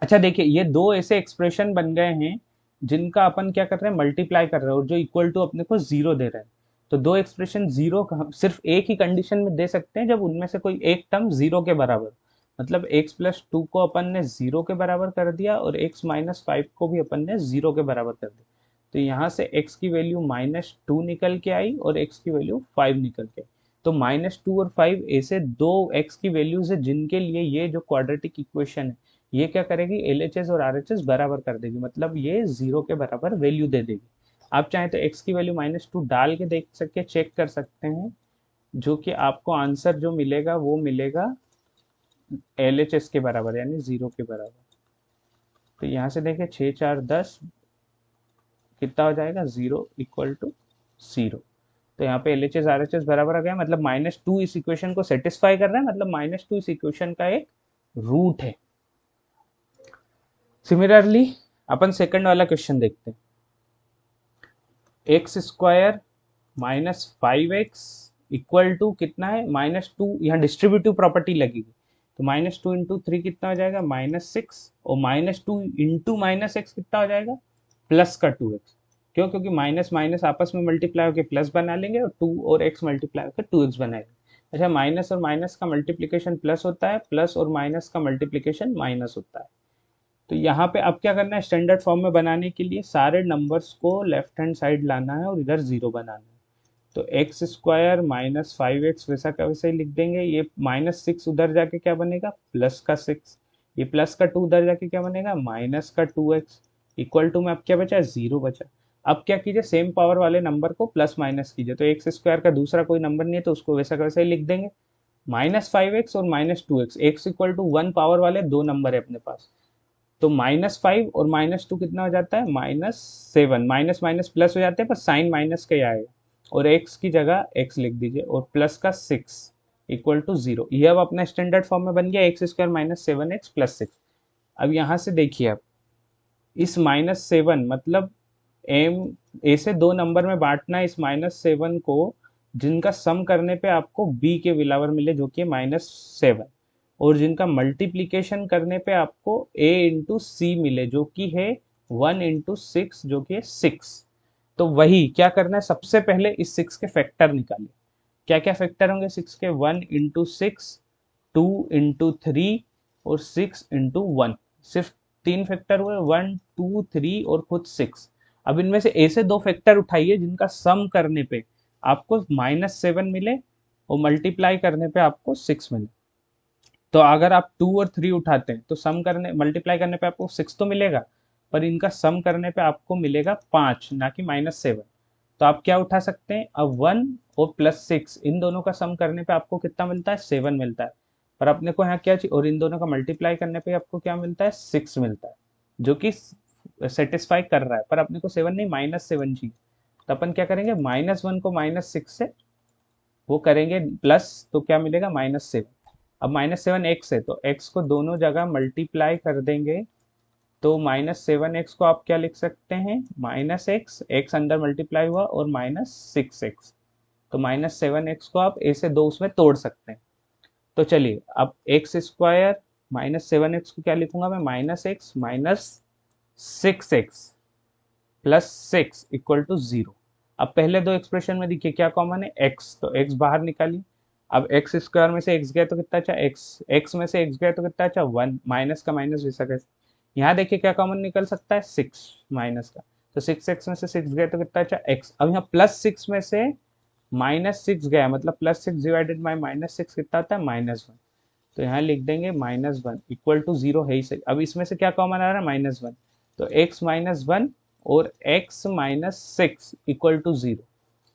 Speaker 1: अच्छा देखिए ये दो ऐसे एक्सप्रेशन बन गए हैं जिनका अपन क्या कर रहे हैं, मल्टीप्लाई कर रहे हैं, और जो इक्वल टू अपने को 0 दे रहे हैं। तो दो एक्सप्रेशन 0 सिर्फ एक ही कंडीशन में दे सकते हैं, जब उनमें से कोई एक टर्म 0 के बराबर, मतलब x+2 को अपन ने 0 के बराबर कर दिया और x-5 को भी अपन ने 0 के बराबर कर दिया। तो यहाँ से x की वैल्यू -2 निकल के आई और x की वैल्यू 5 निकल के आई। तो -2 और 5 ऐसे दो x की वैल्यूज है जिनके लिए ये जो क्वाड्रेटिक इक्वेशन है ये क्या करेगी, LHS और RHS बराबर कर देगी, मतलब ये 0 के बराबर वैल्यू दे देगी। आप चाहें तो x की वैल्यू -2 डाल के देख सकते, चेक कर सकते हैं, जो कि आपको आंसर जो मिलेगा वो मिलेगा LHS के बराबर, यानी 0 के बराबर। तो यहाँ से देखें 6 4 10 कितना हो जाएगा, 0 इक्वल टू 0। तो यहाँ पे LHS RHS बराबर आ गया, मतलब -2 इस इक्वेशन को सेटिस्फाई कर रहा है, मतलब -2 इस इक्वेशन का एक रूट है। सिमिलरली अपन सेकंड वाला क्वेश्चन देखते हैं, x² -5x इक्वल टू कितना है, -2, यहाँ डिस्ट्रीब्यूटिव प्रॉपर्टी लगेगी, तो -2 इंटू 3 कितना हो जाएगा, -6, और -2 इंटू -x कितना हो जाएगा, प्लस का 2x। क्यों, क्योंकि माइनस माइनस आपस में मल्टीप्लाई होकर प्लस बना लेंगे और 2 और x मल्टीप्लाई होकर 2x बनाएंगे। अच्छा, माइनस और माइनस का मल्टीप्लीकेशन प्लस होता है, प्लस और माइनस का मल्टीप्लीकेशन माइनस होता है। तो यहाँ पे अब क्या करना है, स्टैंडर्ड फॉर्म में बनाने के लिए सारे नंबर्स को लेफ्ट हैंड साइड लाना है और इधर 0 बनाना है। तो x² -5x वैसा का वैसा ही लिख देंगे, ये -6 उधर जाके क्या बनेगा, प्लस का 6, ये प्लस का 2 उधर जाके क्या बनेगा, माइनस का 2x इक्वल टू में अब क्या बचा, 0 बचा। अब क्या कीजिए, सेम पावर वाले नंबर को प्लस माइनस कीजिए, तो एक्स स्क्वायर का दूसरा कोई नंबर नहीं है तो उसको वैसा का वैसा ही लिख देंगे। -5x और -2x, x equal to 1 power वाले दो नंबर है अपने पास, तो -5 और -2 कितना हो जाता है, -7। माइनस माइनस प्लस हो जाते हैं पर साइन माइनस का ही आएगा, और x की जगह x लिख दीजिए, और प्लस का 6 इक्वल टू 0। ये अब अपना स्टैंडर्ड फॉर्म में बन गया, एक्स स्क्वायर -7x + 6। अब यहाँ से देखिए, अब इस -7 मतलब एम ए से दो नंबर में बांटना है इस -7 को, जिनका सम करने पे आपको b के बिलावर मिले जो कि है -7, और जिनका मल्टीप्लीकेशन करने पे आपको a इंटू सी मिले जो कि है 1 इंटू 6 जो कि है 6। तो वही क्या करना है, सबसे पहले इस 6 के फैक्टर निकालिए। क्या क्या फैक्टर होंगे 6 के, 1 इंटू 6, 2 इंटू 3 और 6 इंटू 1। सिर्फ 3 फैक्टर हुए, 1 2 3 और खुद 6। अब इनमें से ए से दो फैक्टर उठाइए जिनका सम करने पे आपको -7 मिले और मल्टीप्लाई करने पे आपको 6 मिले। तो अगर आप 2 और 3 उठाते हैं तो सम करने मल्टीप्लाई करने पे आपको 6 तो मिलेगा, पर इनका सम करने पे आपको मिलेगा 5, ना कि -7। तो आप क्या उठा सकते हैं, अब 1 और +6 इन दोनों का सम करने पे आपको कितना मिलता है, 7 मिलता है। पर अपने को यहाँ क्या चाहिए, और इन दोनों का मल्टीप्लाई करने पे आपको क्या मिलता है, 6 मिलता है, जो कि सेटिस्फाई कर रहा है। पर अपने को 7 नहीं, -7 चाहिए। तो अपन क्या करेंगे, -1 को -6 से वो करेंगे प्लस, तो क्या मिलेगा, -7। अब -7 एक्स है तो एक्स को दोनों जगह मल्टीप्लाई कर देंगे, तो -7x को आप क्या लिख सकते हैं, -x, एक्स अंदर मल्टीप्लाई हुआ, और -6x। तो -7x को आप ए से दो उसमें तोड़ सकते हैं। तो चलिए, अब एक्स स्क्वायर -7x को क्या लिखूंगा मैं, -x -6x +6 इक्वल टू 0। अब पहले दो एक्सप्रेशन में देखिए क्या कॉमन है, x, तो x बाहर निकालिए। अब एक्स स्क्वायर में से x गया तो कितना अच्छा, x में से x गया तो कितना अच्छा, 1, माइनस का माइनस वैसा कैसे। यहाँ देखिए क्या कॉमन निकल सकता है, 6 माइनस का, तो 6x में से 6 गया तो कितना अच्छा, x। अब यहाँ +6 में से -6 गया, मतलब +6 डिवाइडेड बाई -6 कितना आता है, -1। तो यहाँ लिख देंगे -1 इक्वल टू 0 है ही सही। अब इसमें से क्या कॉमन आ रहा है, -1, तो x-1 और x-6 इक्वल टू 0।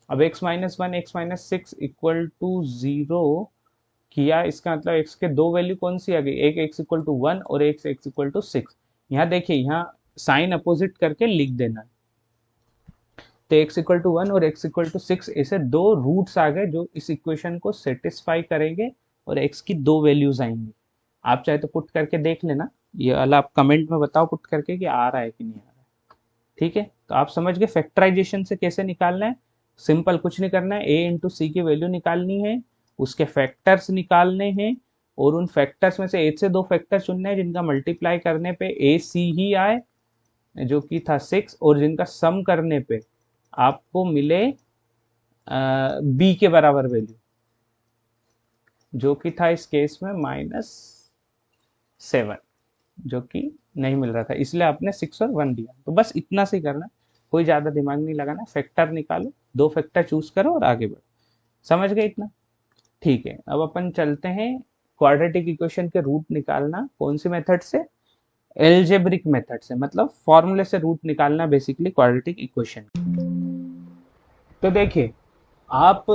Speaker 1: अब x-1 x-6 इक्वल टू 0 किया, इसका मतलब x के दो वैल्यू कौन सी आ गई, एक x इक्वल टू 1 और एक x इक्वल टू 6। यहाँ देखिए, यहाँ साइन अपोजिट करके लिख देना है, तो x इक्वल टू 1 और x इक्वल टू 6 ऐसे दो रूट्स आ गए जो इस इक्वेशन को सेटिस्फाई करेंगे, और x की दो वैल्यूज आएंगी। आप चाहे तो पुट करके देख लेना, ये वाला आप कमेंट में बताओ पुट करके कि आ रहा है कि नहीं आ रहा है। ठीक है, तो आप समझ गए फैक्टराइजेशन से कैसे निकालना है। सिंपल, कुछ नहीं करना है, a इंटू सी की वैल्यू निकालनी है, उसके फैक्टर्स निकालने हैं, और उन फैक्टर्स में से एक से दो फैक्टर चुनने हैं जिनका मल्टीप्लाई करने पे ए सी ही आए, जो कि था 6, और जिनका सम करने पे आपको मिले बी के बराबर वैल्यू, जो कि था इस केस में -7, जो कि नहीं मिल रहा था, इसलिए आपने 6 और 1 दिया। तो बस इतना से ही करना, कोई ज़्यादा दिमाग नहीं लगाना, फैक्टर निकालो, दो फैक्टर चूज करो और आगे बढ़ो। समझ गए इतना, ठीक है। अब अपन चलते हैं क्वाड्रेटिक इक्वेशन के रूट निकालना, कौन सी मेथड से, एल्जेब्रिक मेथड से, मतलब फॉर्मूले से रूट निकालना बेसिकली क्वाड्रेटिक इक्वेशन। तो देखिए, आप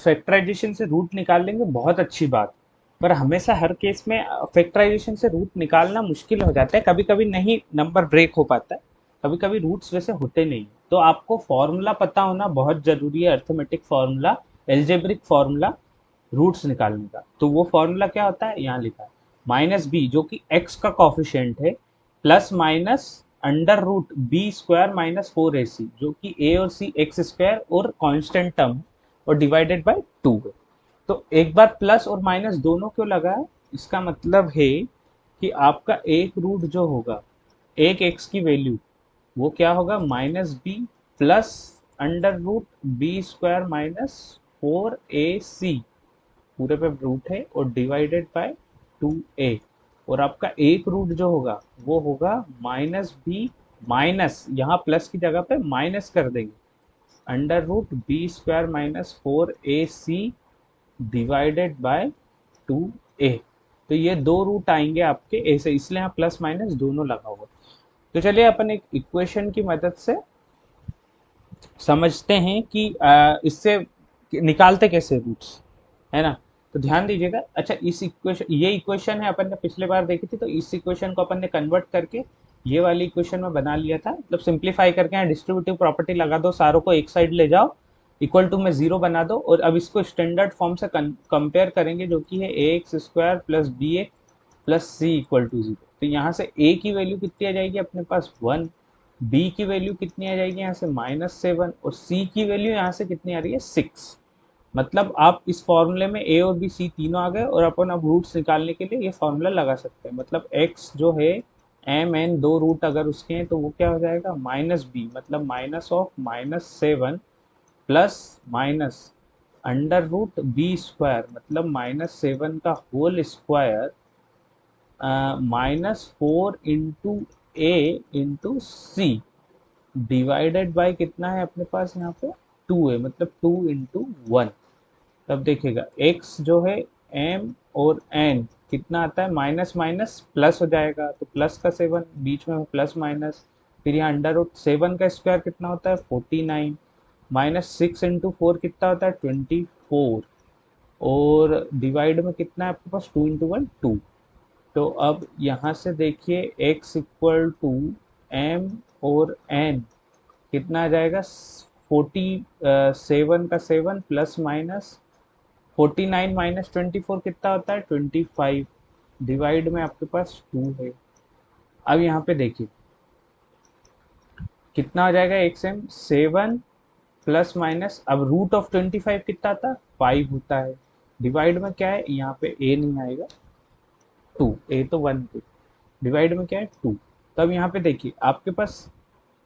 Speaker 1: फैक्टराइजेशन से रूट निकाल लेंगे, बहुत अच्छी बात, पर हमेशा हर केस में फैक्टराइजेशन से रूट निकालना मुश्किल हो जाता है, कभी कभी नहीं नंबर ब्रेक हो पाता है, कभी कभी रूट्स वैसे होते नहीं। तो आपको फॉर्मूला पता होना बहुत जरूरी है, arithmetic formula, algebraic formula roots निकालने का। तो वो फॉर्मूला क्या होता है, यहाँ लिखा है, -b जो कि x का कॉफिशिएंट है, प्लस माइनस √b² - 4ac, जो कि a और c एक्स स्क्वायर और कांस्टेंट टर्म, और डिवाइडेड बाय 2 है। तो एक बार प्लस और माइनस दोनों क्यों लगा है, इसका मतलब है कि आपका एक रूट जो होगा, एक x की वैल्यू, वो क्या होगा, -b प्लस √b² - 4ac, पूरे पे रूट है, और डिवाइडेड बाय 2a। और आपका एक रूट जो होगा वो होगा -b, माइनस यहाँ प्लस की जगह पे माइनस कर देंगे, √b² - 4ac divided by 2a। तो ये दो रूट आएंगे आपके ऐसे, इसलिए यहाँ प्लस माइनस दोनों लगा हुआ। तो चलिए अपन एक इक्वेशन की मदद से समझते हैं कि इससे निकालते कैसे रूट्स, है ना। तो ध्यान दीजिएगा। अच्छा, इस इक्वेशन, ये इक्वेशन है अपन ने पिछले बार देखी थी, तो इस इक्वेशन को अपन ने कन्वर्ट करके ये वाली इक्वेशन में बना लिया था, मतलब सिंप्लीफाई करके यहाँ डिस्ट्रीब्यूटिव प्रॉपर्टी लगा दो, सारों को एक साइड ले जाओ, इक्वल टू में जीरो बना दो, और अब इसको स्टैंडर्ड फॉर्म से कंपेयर करेंगे, जो कि है a x square plus b x plus c equal to zero. तो यहाँ से ए की वैल्यू कितनी आ जाएगी अपने पास 1, बी की वैल्यू कितनी आ जाएगी यहाँ से -7, और सी की वैल्यू यहाँ से कितनी आ रही है 6। मतलब आप इस फॉर्मूले में ए और बी सी तीनों आ गए, और अपन अब रूट्स निकालने के लिए ये फॉर्मूला लगा सकते हैं। मतलब एक्स जो है एम एन दो रूट अगर उसके हैं तो वो क्या हो जाएगा माइनस बी, मतलब minus of -7 plus minus under root b square, मतलब -7 का whole square -4 into a into c divided by कितना है अपने पास यहाँ पे 2 है, मतलब 2 इंटू 1। तब देखिएगा x जो है m और n कितना आता है, माइनस माइनस प्लस हो जाएगा, तो प्लस का 7 बीच में प्लस माइनस, फिर यहाँ अंडर रूट 7 का स्क्वायर कितना होता है 49, -6 इंटू 4 कितना होता है 24, और डिवाइड में कितना है आपके पास 2 इंटू 1 2। तो अब यहाँ से देखिए x इक्वल टू m और n कितना आ जाएगा 47 का 7 प्लस माइनस 49 -24 कितना होता है 25, डिवाइड में आपके पास 2 है। अब यहाँ पे देखिए कितना आ जाएगा एक्स एम 7 प्लस माइनस, अब रूट ऑफ 25 कितना आता है 5 होता है, डिवाइड में क्या है यहाँ पे ए नहीं आएगा 2, ए तो 1 पे, डिवाइड में क्या है 2। तब यहाँ पे देखिए आपके पास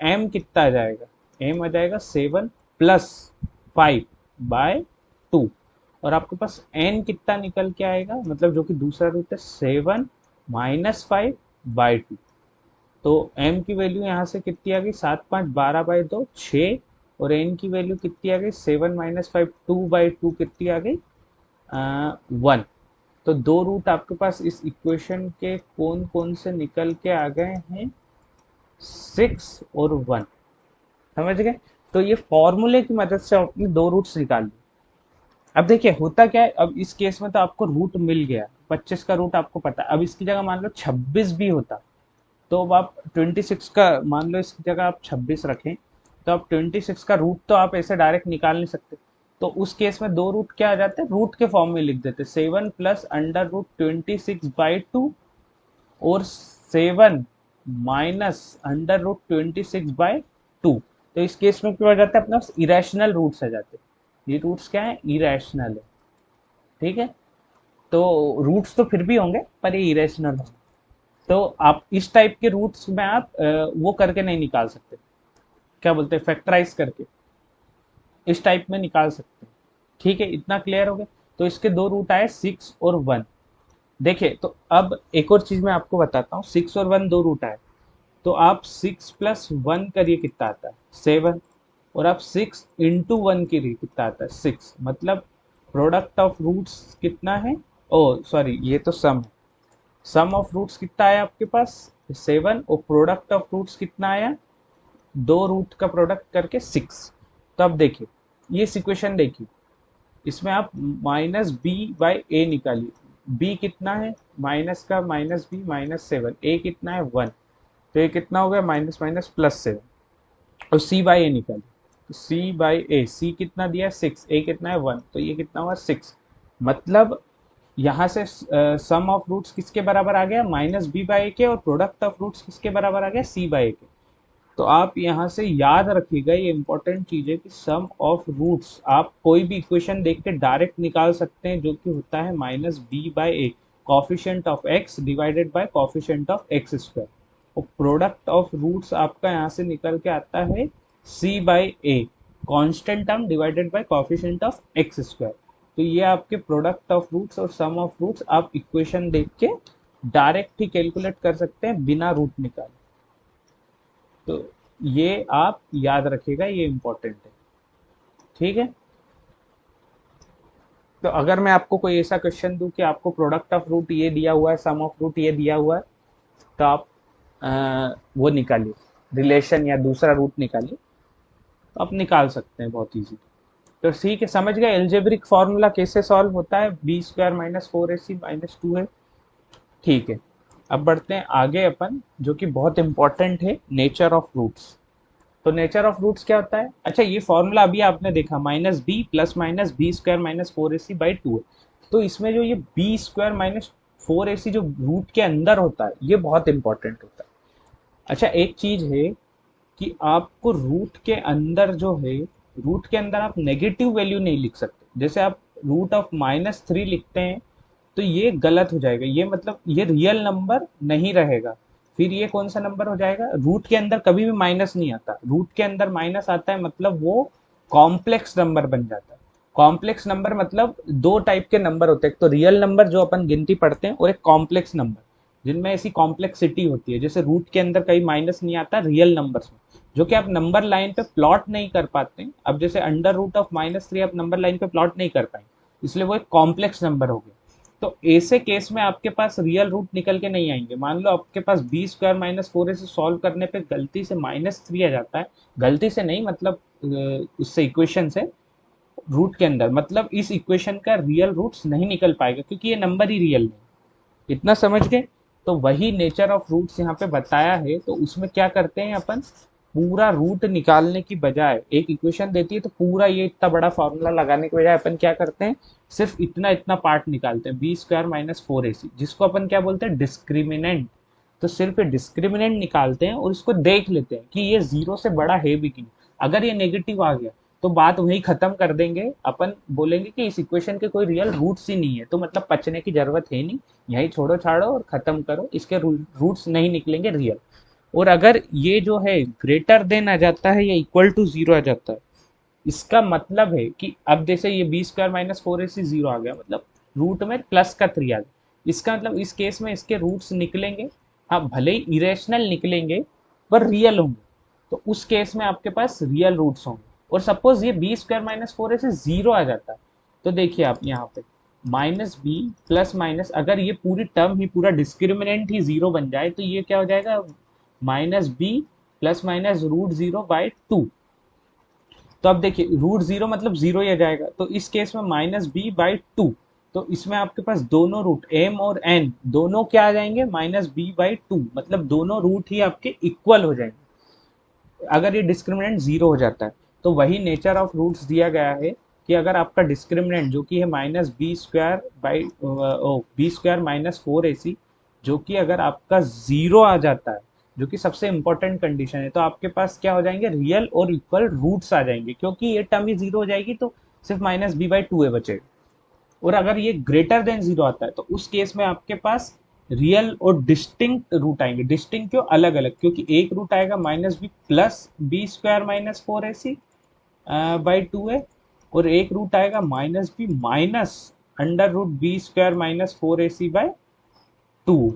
Speaker 1: m कितना आ जाएगा, m आ जाएगा 7 प्लस 5 बाय 2, और आपके पास n कितना निकल के आएगा, मतलब जो कि दूसरा रूट है 7 माइनस 5 बाय 2। तो m की वैल्यू यहाँ से कितनी आ गई 7 5 12 बाई 2 6, और n की वैल्यू कितनी आ गई 7 माइनस 5 2 बाई 2 कितनी आ गई 1। तो दो रूट आपके पास इस इक्वेशन के कौन कौन से निकल के आ गए हैं 6 और 1, समझ गए। तो ये फॉर्मूले की मदद से आपने दो रूट्स निकाल ली। अब देखिए होता क्या है, अब इस केस में तो आपको रूट मिल गया 25 का रूट आपको पता है, अब इसकी जगह मान लो 26 भी होता, तो अब आप 26 का मान लो इसकी जगह आप 26 रखें, तो आप 26 का रूट तो आप ऐसे डायरेक्ट निकाल नहीं सकते। तो उस केस में दो रूट क्या आ जाते हैं, रूट के फॉर्म में लिख देते 7 प्लस अंडर रूट 26 बाई 2 और 7 माइनस अंडर रूट 26 बाई 2। तो इस केस में क्या हो जाता है अपने पास इरेशनल रूट्स आ जाते हैं। ये रूट्स क्या है इरेशनल है, ठीक है। तो रूट्स तो फिर भी होंगे पर ये इरेशनल होंगे। तो आप इस टाइप के रूट्स में आप वो करके नहीं निकाल सकते, क्या बोलते हैं फैक्टराइज करके, इस टाइप में निकाल सकते हैं। ठीक है, इतना क्लियर हो गया। तो इसके दो रूट आए 6 और 1। देखिए तो अब एक और चीज मैं आपको बताता हूँ, 6 और 1 दो रूट आए, तो आप 6 प्लस 1 करिए कितना आता है 7, और आप 6 इंटू 1 करिए कितना आता है 6, मतलब प्रोडक्ट ऑफ रूट्स कितना है, ओ सॉरी ये तो सम है, सम ऑफ रूट्स कितना आया आपके पास 7, और प्रोडक्ट ऑफ रूट्स कितना आया, दो रूट का प्रोडक्ट करके 6। तो अब देखिए ये सिक्वेशन देखिए, इसमें आप माइनस बी बाई ए निकालिए, बी कितना है माइनस का माइनस बी -7, ए कितना है 1, तो ये कितना हो गया माइनस माइनस +7, और सी बाई ए निकालिए, तो सी बाई ए, सी कितना दिया है 6, ए कितना है 1, तो ये कितना हुआ 6। मतलब यहाँ से सम ऑफ रूट्स किसके बराबर आ गया -b/a के, और प्रोडक्ट ऑफ रूट्स किसके बराबर आ गया c/a के। तो आप यहाँ से याद रखिएगा, ये इंपॉर्टेंट चीज है कि सम ऑफ रूट्स आप कोई भी इक्वेशन देख के डायरेक्ट निकाल सकते हैं, जो कि होता है -b/a, coefficient of x divided by coefficient of x square, और प्रोडक्ट ऑफ रूट्स आपका यहाँ से निकल के आता है c/a, constant term divided by coefficient of x square. तो ये आपके प्रोडक्ट ऑफ रूट्स और सम ऑफ रूट्स आप इक्वेशन देख के डायरेक्ट ही कैलकुलेट कर सकते हैं बिना रूट निकाले। तो ये आप याद रखिएगा, ये इंपॉर्टेंट है, ठीक है। तो अगर मैं आपको कोई ऐसा क्वेश्चन दूं कि आपको प्रोडक्ट ऑफ रूट ये दिया हुआ है, सम ऑफ रूट ये दिया हुआ है, तो आप वो निकालिए, रिलेशन या दूसरा रूट निकालिए, तो आप निकाल सकते हैं बहुत इजी। तो ठीक है, समझ गए एल्जेब्रिक फॉर्मूला कैसे सॉल्व होता है, B square minus four a C minus two है। ठीक है, अब बढ़ते हैं आगे अपन, जो कि बहुत इंपॉर्टेंट है, नेचर ऑफ रूट्स। तो नेचर ऑफ रूट्स क्या होता है? अच्छा, ये फॉर्मूला अभी आपने देखा, minus b plus minus b square minus four a c by two है। तो इसमें जो ये b square minus four a c जो रूट के अंदर होता है, ये बहुत इंपॉर्टेंट होता है। अच्छा, एक चीज है कि आपको रूट के अंदर जो है, रूट के अंदर आप नेगेटिव वैल्यू नहीं लिख सकते। जैसे आप रूट ऑफ माइनस थ्री लिखते हैं तो ये गलत हो जाएगा, ये मतलब ये रियल नंबर नहीं रहेगा। फिर ये कौन सा नंबर हो जाएगा? रूट के अंदर कभी भी माइनस नहीं आता, रूट के अंदर माइनस आता है मतलब वो कॉम्प्लेक्स नंबर बन जाता है। कॉम्प्लेक्स नंबर मतलब दो टाइप के नंबर होते हैं, एक तो रियल नंबर जो अपन गिनती पढ़ते हैं, और एक कॉम्प्लेक्स नंबर जिनमें ऐसी कॉम्प्लेक्सिटी होती है। जैसे रूट के अंदर कहीं माइनस नहीं आता रियल नंबर्स में, जो कि आप नंबर लाइन पे प्लॉट नहीं कर पाते हैं। अब जैसे under root of minus three आप नंबर लाइन पे प्लॉट नहीं कर पाएंगे, इसलिए वो एक कॉम्प्लेक्स नंबर हो गया। तो ऐसे केस में आपके पास रियल रूट निकल के नहीं आएंगे। मान लो आपके पास बी स्क्वायर माइनस फोर से सॉल्व करने पे गलती से माइनस थ्री आ जाता है, गलती से नहीं मतलब उससे इक्वेशन से रूट के अंदर, मतलब इस इक्वेशन का रियल रूट्स नहीं निकल पाएगा क्योंकि ये नंबर ही रियल नहीं। इतना समझ गए? तो वही नेचर ऑफ रूट्स यहाँ पे बताया है। तो उसमें क्या करते हैं अपन, पूरा रूट निकालने की बजाय, एक इक्वेशन देती है तो पूरा ये इतना बड़ा फॉर्मूला लगाने के बजाय अपन क्या करते हैं, सिर्फ इतना इतना पार्ट निकालते हैं, B square minus four a सी, जिसको अपन क्या बोलते हैं, डिस्क्रिमिनेंट। तो सिर्फ डिस्क्रिमिनेंट निकालते हैं और इसको देख लेते हैं कि ये जीरो से बड़ा है भी कि नहीं। अगर ये नेगेटिव आ गया तो बात वही खत्म कर देंगे, अपन बोलेंगे कि इस इक्वेशन के कोई रियल रूट्स ही नहीं है, तो मतलब पचने की जरूरत है नहीं, यही छोड़ो छाड़ो और खत्म करो, इसके रूट्स नहीं निकलेंगे रियल। और अगर ये जो है ग्रेटर देन आ जाता है या इक्वल टू जीरो आ जाता है, इसका मतलब है कि अब जैसे ये b square minus four a C zero आ गया, मतलब रूट में प्लस का थ्री आ गया, इसका मतलब इस केस में इसके रूट्स निकलेंगे। हाँ, भले ही इरेशनल निकलेंगे पर रियल होंगे, तो उस केस में आपके पास रियल रूट्स होंगे। और सपोज ये बी स्क्वायर माइनस फोर ए से जीरो आ जाता है, तो देखिए आप यहाँ पे माइनस बी प्लस माइनस, अगर ये पूरी टर्म ही, पूरा डिस्क्रिमिनेंट ही जीरो बन जाए, तो ये क्या हो जाएगा, minus b plus minus root zero by two. तो अब देखिए रूट जीरो मतलब जीरो ही आ जाएगा, तो इस केस में माइनस बी बाई टू। तो इसमें आपके पास दोनों रूट एम और एन दोनों क्या आ जाएंगे, माइनस बी बाई टू, मतलब दोनों रूट ही आपके इक्वल हो जाएंगे अगर ये डिस्क्रिमिनेंट जीरो हो जाता है। तो वही नेचर ऑफ रूट्स दिया गया है कि अगर आपका डिस्क्रिमिनेंट जो कि है minus b square by b square minus four a c, जो कि अगर आपका जीरो आ जाता है, जो कि सबसे इंपॉर्टेंट कंडीशन है, तो आपके पास क्या हो जाएंगे, रियल और इक्वल रूट्स आ जाएंगे, क्योंकि ये टर्म ही जीरो हो जाएगी तो सिर्फ माइनस बी बाई टू है बचेगा। और अगर ये ग्रेटर देन जीरो आता है तो उस केस में आपके पास रियल और डिस्टिंक्ट रूट आएंगे। डिस्टिंक्ट क्यों, अलग अलग, क्योंकि एक रूट आएगा minus b plus b square minus four a c by two है, और एक रूट आएगा minus b minus under root b square minus four a c by two.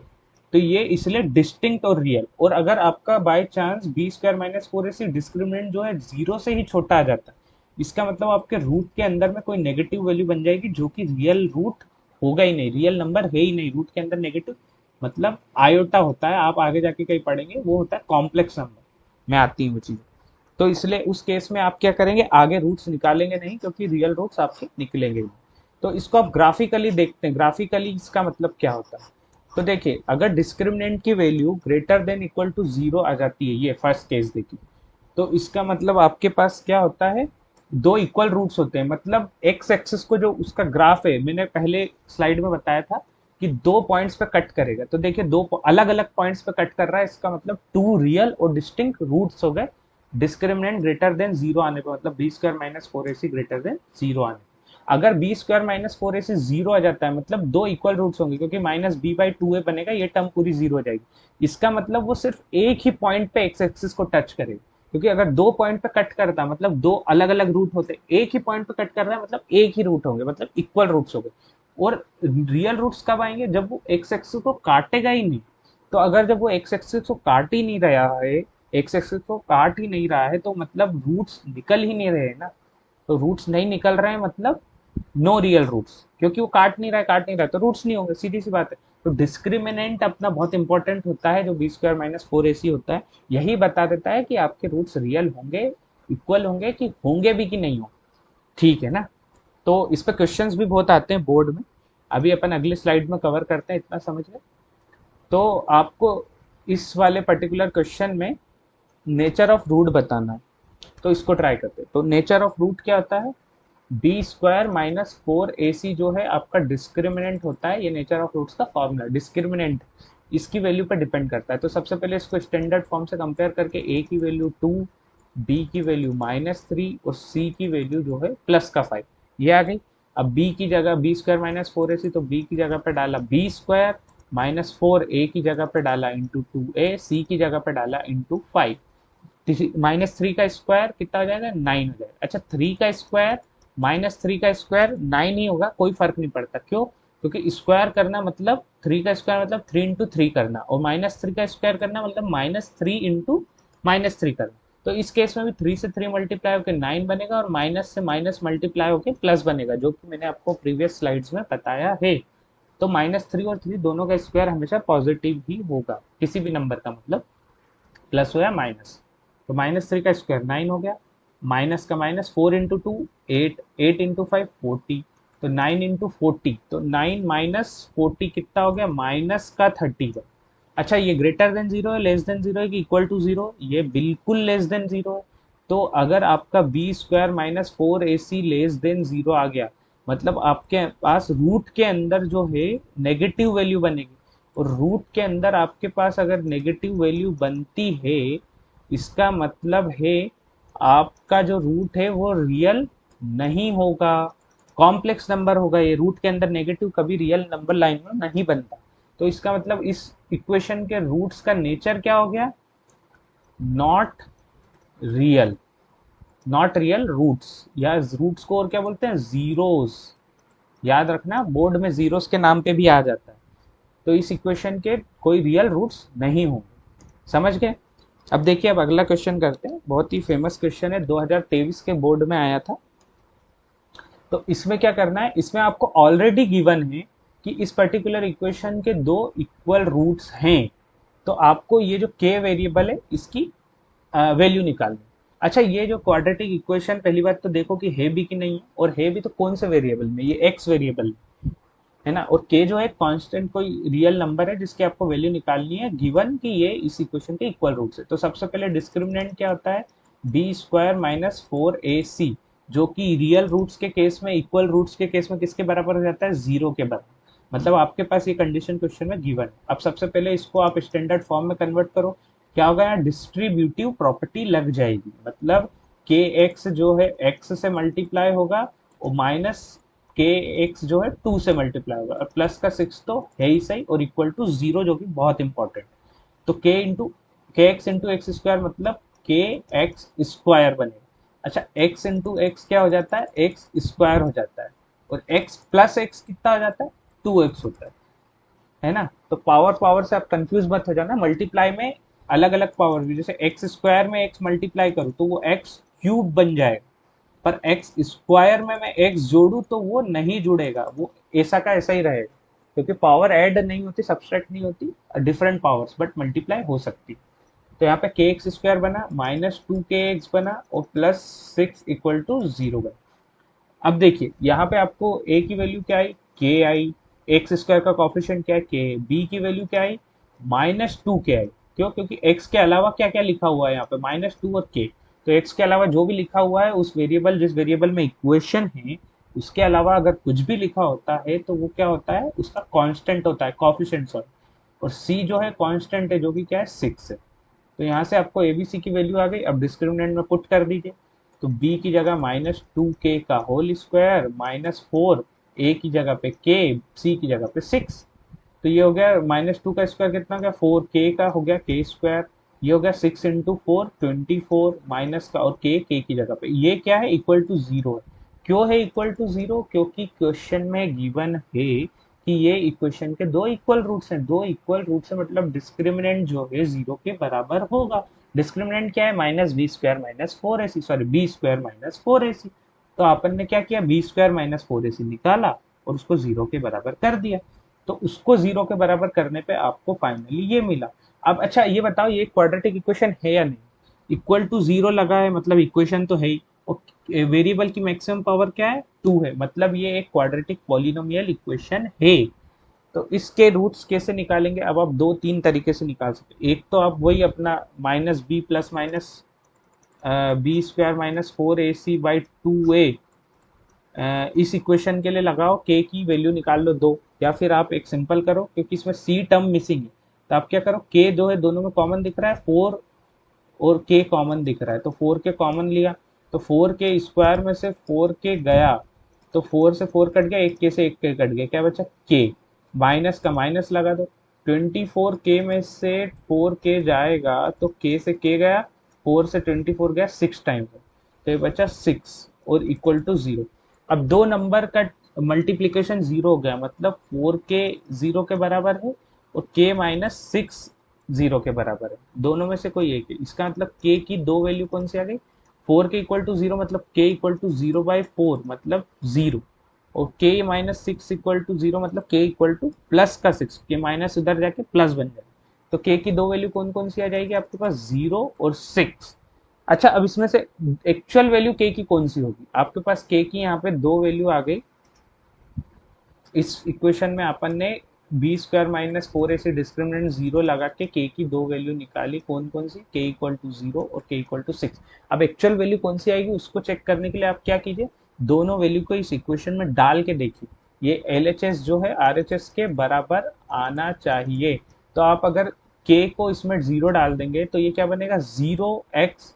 Speaker 1: तो ये इसलिए डिस्टिंक्ट और रियल। और अगर आपका by chance b square minus four a c discriminant जो है जीरो से ही छोटा आ जाता है, इसका मतलब आपके रूट के अंदर में कोई नेगेटिव वैल्यू बन जाएगी, जो कि रियल रूट होगा ही नहीं, रियल नंबर है ही नहीं रूट के अंदर। नेगेटिव मतलब आयोटा होता है, आप आगे जाके कहीं पढ़ेंगे, वो होता है कॉम्प्लेक्स नंबर, मैं आती हूँ वो चीज़। तो इसलिए उस केस में आप क्या करेंगे, आगे रूट्स निकालेंगे नहीं, क्योंकि रियल रूट्स आपके निकलेंगे नहीं। तो इसको आप ग्राफिकली देखते हैं, ग्राफिकली इसका मतलब क्या होता है। तो देखिए, अगर डिस्क्रिमिनेंट की value greater than equal to zero आ जाती है, ये फर्स्ट केस देखिए, तो इसका मतलब आपके पास क्या होता है, दो इक्वल रूट्स होते हैं। मतलब एक्स एक्सिस को जो उसका ग्राफ है, मैंने पहले स्लाइड में बताया था कि दो पॉइंट्स पे कट करेगा, तो देखिए दो अलग अलग पॉइंट्स पे कट कर रहा है, इसका मतलब टू रियल और डिस्टिंक्ट रूट्स हो गए डिस्क्रिमिनेंट ग्रेटर देन जीरो आने पे, मतलब B square minus four a C greater than zero आने पे। अगर बी स्क्वायर माइनस फोर ए से जीरो आ जाता है, मतलब दो इक्वल रूट्स होंगे, क्योंकि माइनस बी बाई टू ए बनेगा, ये टर्म पूरी जीरो हो जाएगी। इसका मतलब वो सिर्फ एक ही पॉइंट पे एक्स एक्सिस को टच करेगा, क्योंकि अगर दो पॉइंट पे कट करता मतलब दो अलग अलग रूट होते, एक ही पॉइंट पे कट कर रहा है मतलब एक ही रूट होंगे, मतलब इक्वल रूट्स हो गए। और रियल रूट्स कब आएंगे, जब वो एक्स एक्सिस को काटेगा ही नहीं। तो अगर जब वो एक्स एक्सिस को काट ही नहीं रहा है, एक्स एक्सिस को काट ही नहीं रहा है, तो मतलब रूट्स निकल ही नहीं रहे ना। तो रूट्स नहीं निकल रहे हैं मतलब नो रियल रूट्स, क्योंकि वो काट नहीं रहा तो रूट्स नहीं होंगे, सीधी सी बात है। तो डिस्क्रिमिनेंट अपना बहुत इंपॉर्टेंट होता है, जो B square minus four a सी होता है, यही बता देता है कि आपके रूट्स रियल होंगे, इक्वल होंगे, कि होंगे भी कि नहीं होंगे। ठीक है ना। तो इस पे क्वेश्चंस भी बहुत आते हैं बोर्ड में, अभी अपन अगले स्लाइड में कवर करते हैं, इतना समझ लें। तो आपको इस वाले पर्टिकुलर क्वेश्चन में नेचर ऑफ रूट बताना है, तो इसको ट्राई करते हैं। तो नेचर ऑफ रूट क्या होता है, B square minus four a c जो है आपका डिस्क्रिमिनेंट होता है, ये नेचर ऑफ रूट्स का फॉर्मूला। डिस्क्रिमिनेंट इसकी वैल्यू पर डिपेंड करता है। तो सबसे पहले इसको स्टैंडर्ड फॉर्म से कंपेयर करके ए की वैल्यू टू, बी की वैल्यू माइनस थ्री और सी की वैल्यू जो है प्लस का फाइव, ये आ गई। अब बी की जगह B square minus four a c, तो बी की जगह पे डाला बी स्क्वायर माइनस फोर, ए की जगह पे डाला इंटू टू ए, सी की जगह पे डाला इंटू फाइव। माइनस थ्री का स्क्वायर कितना हो जाएगा, नाइन हो जाएगा। अच्छा, थ्री का स्क्वायर माइनस थ्री का स्क्वायर नाइन ही होगा, कोई फर्क नहीं पड़ता। क्यों? क्योंकि स्क्वायर करना मतलब थ्री का स्क्वायर मतलब थ्री इंटू थ्री करना, और माइनस थ्री का स्क्वायर करना मतलब minus three into minus three करना। तो इस केस में भी थ्री से थ्री मल्टीप्लाई होकर नाइन बनेगा, और माइनस से माइनस मल्टीप्लाई होकर प्लस बनेगा, जो कि मैंने आपको प्रीवियस स्लाइड्स में बताया है। तो माइनस थ्री और थ्री दोनों का स्क्वायर हमेशा पॉजिटिव ही होगा, किसी भी नंबर का, मतलब प्लस हो या माइनस। तो माइनस थ्री का स्क्वायर नाइन हो गया, माइनस का minus four into two eight, eight into five forty, तो नाइन इंटू फोर्टी, तो नाइन माइनस फोर्टी कितना हो गया, माइनस का थर्टी। अच्छा, ये ग्रेटर देन जीरो है, लेस देन जीरो है, कि इक्वल टू जीरो? ये बिल्कुल लेस देन जीरो है। तो अगर आपका B square minus four a C less than zero आ गया, मतलब आपके पास रूट के अंदर जो है नेगेटिव वैल्यू बनेगी, और रूट के अंदर आपके पास अगर नेगेटिव वैल्यू बनती है, इसका मतलब है आपका जो रूट है वो रियल नहीं होगा, कॉम्प्लेक्स नंबर होगा। ये रूट के अंदर नेगेटिव कभी रियल नंबर लाइन में नहीं बनता। तो इसका मतलब इस इक्वेशन के रूट्स का नेचर क्या हो गया, not real. Not real roots, या रूट्स को और क्या बोलते हैं, जीरोस। याद रखना, बोर्ड में जीरोस के नाम पे भी आ जाता है। तो इस इक्वेशन के कोई रियल रूट्स नहीं होंगे, समझ गए। अब देखिए, अब अगला क्वेश्चन करते हैं, बहुत ही फेमस क्वेश्चन है, 2023 के बोर्ड में आया था। तो इसमें क्या करना है, इसमें आपको ऑलरेडी गिवन है कि इस पर्टिकुलर इक्वेशन के दो इक्वल रूट्स हैं। तो आपको ये जो के वेरिएबल है इसकी वैल्यू निकालनी। अच्छा, ये जो क्वाड्रेटिक इक्वेशन, पहली बात तो देखो कि है भी कि नहीं है, और है भी तो कौन से वेरिएबल में, ये एक्स वेरिएबल है ना। और के जो है कांस्टेंट कोई रियल नंबर है जिसकी आपको वैल्यू निकालनी है, गिवन कि ये इस इक्वेशन के इक्वल रूट्स है। तो सबसे पहले डिस्क्रिमिनेंट क्या होता है, B square minus four a c, जो कि रियल रूट्स के केस में, इक्वल रूट्स के केस में किसके बराबर हो जाता है, जीरो के बराबर। मतलब आपके पास ये कंडीशन क्वेश्चन में गिवन है। अब सबसे पहले इसको आप स्टैंडर्ड फॉर्म में कन्वर्ट करो, क्या होगा, यहाँ डिस्ट्रीब्यूटिव प्रॉपर्टी लग जाएगी। मतलब के एक्स जो है एक्स से मल्टीप्लाई होगा, और माइनस के एक्स जो है टू से मल्टीप्लाई होगा, और प्लस का सिक्स तो है ही सही, और इक्वल टू जीरो, जो कि बहुत इंपॉर्टेंट। तो के एक्स इंटू एक्स स्क्वायर मतलब के एक्स स्क्वायर बनेगा। अच्छा, एक्स इंटू एक्स क्या हो जाता है, एक्स स्क्वायर हो जाता है, और एक्स प्लस एक्स कितना हो जाता है, टू एक्स होता है ना। तो पावर पावर से आप कंफ्यूज मत हो जाना, मल्टीप्लाई में अलग अलग पावर भी, जैसे एक्स स्क्वायर में एक्स मल्टीप्लाई करूँ तो वो एक्स क्यूब बन जाएगा, पर एक्स स्क्वायर में मैं एक्स जोड़ू तो वो नहीं जुड़ेगा, वो ऐसा का ऐसा ही रहेगा, क्योंकि पावर ऐड नहीं होती, सब्सट्रैक्ट नहीं होती, डिफरेंट पावर्स बट मल्टीप्लाई हो सकती। तो यहाँ पे के एक्स स्क्वायर बना, माइनस टू के एक्स बना, और plus six equal to zero बना। अब देखिए, यहाँ पे आपको ए की वैल्यू क्या आई, के आई, एक्स स्क्वायर का कॉफिशिएंट क्या है, के। बी की वैल्यू क्या आई, माइनस टू के आई। क्यों? क्योंकि एक्स के अलावा क्या क्या लिखा हुआ है यहाँ पे, माइनस टू और के। तो एक्स के अलावा जो भी लिखा हुआ है, उस वेरिएबल, जिस वेरिएबल में इक्वेशन है, उसके अलावा अगर कुछ भी लिखा होता है तो वो क्या होता है, उसका कांस्टेंट होता है, कॉफिशिएंट सॉरी। और सी जो है कांस्टेंट है, जो कि क्या है, सिक्स है। तो यहाँ से आपको एबीसी की वैल्यू आ गई। अब डिस्क्रिमिनेंट में पुट कर दीजिए, तो बी की जगह माइनस टू के का होल स्क्वायर माइनस फोर, ए की जगह पे के, सी की जगह पे सिक्स। तो ये हो गया माइनस टू का स्क्वायर कितना हो गया, फोर, के का हो गया के स्क्वायर, ये हो गया सिक्स इंटू फोर, 24 माइनस का, और के की जगह पे, ये क्या है, इक्वल टू जीरो है। क्यों है इक्वल टू जीरो? क्योंकि क्वेश्चन में गिवन है कि ये इक्वेशन के दो इक्वल रूट्स हैं। दो इक्वल रूट्स है मतलब डिस्क्रिमिनेंट जो है जीरो के बराबर होगा। डिस्क्रिमिनेंट क्या है, minus b square minus four a c, sorry b square minus four a c. तो अपन ने क्या किया, बी स्क्वायर माइनस 4ac निकाला और उसको जीरो के बराबर कर दिया। तो उसको जीरो के बराबर करने पे आपको फाइनली ये मिला। अब अच्छा ये बताओ, ये क्वाड्रेटिक इक्वेशन है या नहीं? इक्वल टू जीरो लगा है मतलब इक्वेशन तो है ही। और वेरिएबल की मैक्सिमम पावर क्या है, 2 है, मतलब ये एक क्वाड्रेटिक पॉलिनोमियल इक्वेशन है। तो इसके रूट्स कैसे निकालेंगे? अब आप दो तीन तरीके से निकाल सकते। एक तो आप वही अपना minus b plus minus b square minus 4ac by 2a इस इक्वेशन के लिए लगाओ, के की वैल्यू निकाल लो 2। या फिर आप एक सिंपल करो, क्योंकि इसमें सी टर्म मिसिंग है, तो आप क्या करो, के जो है दोनों में कॉमन दिख रहा है, 4 और के कॉमन दिख रहा है, तो 4 के कॉमन लिया, तो 4 के स्क्वायर में से 4 के गया, तो 4 से 4 कट गया, एक के से एक के कट गया, क्या बचा के। माइनस का माइनस लगा दो, 24 के में से 4 के जाएगा तो के से के गया, 4 से 24 गया 6 टाइम, तो ये बचा 6 और इक्वल टू 0। अब दो नंबर का मल्टीप्लीकेशन 0 हो गया, मतलब 4 के 0 के बराबर है और के माइनस 6 0 के बराबर है, दोनों में से कोई एक है। इसका मतलब के की दो वैल्यू कौन सी आ गई, 4 के इक्वल टू 0 मतलब के इक्वल टू 0 बाई 4 मतलब 0, और के माइनस 6 इक्वल टू 0 मतलब के इक्वल टू प्लस का 6, के माइनस उधर जाके प्लस बन जाए। तो के की दो वैल्यू कौन कौन सी आ जाएगी आपके पास, 0 और 6। अच्छा अब इसमें से एक्चुअल वैल्यू के की कौन सी होगी, आपके पास के की यहाँ पे दो वैल्यू आ गई। इस इक्वेशन में अपन ने B square minus 4ac discriminant 0 लगा के की दो वैल्यू निकाली, कौन कौन सी, के इक्वल टू 0 और के इक्वल टू 6। अब एक्चुअल वैल्यू कौन सी आएगी उसको चेक करने के लिए आप क्या कीजिए, दोनों वैल्यू को इस इक्वेशन में डाल के देखिए, ये LHS जो है RHS के बराबर आना चाहिए। तो आप अगर के को इसमें 0 डाल देंगे तो ये क्या बनेगा, 0x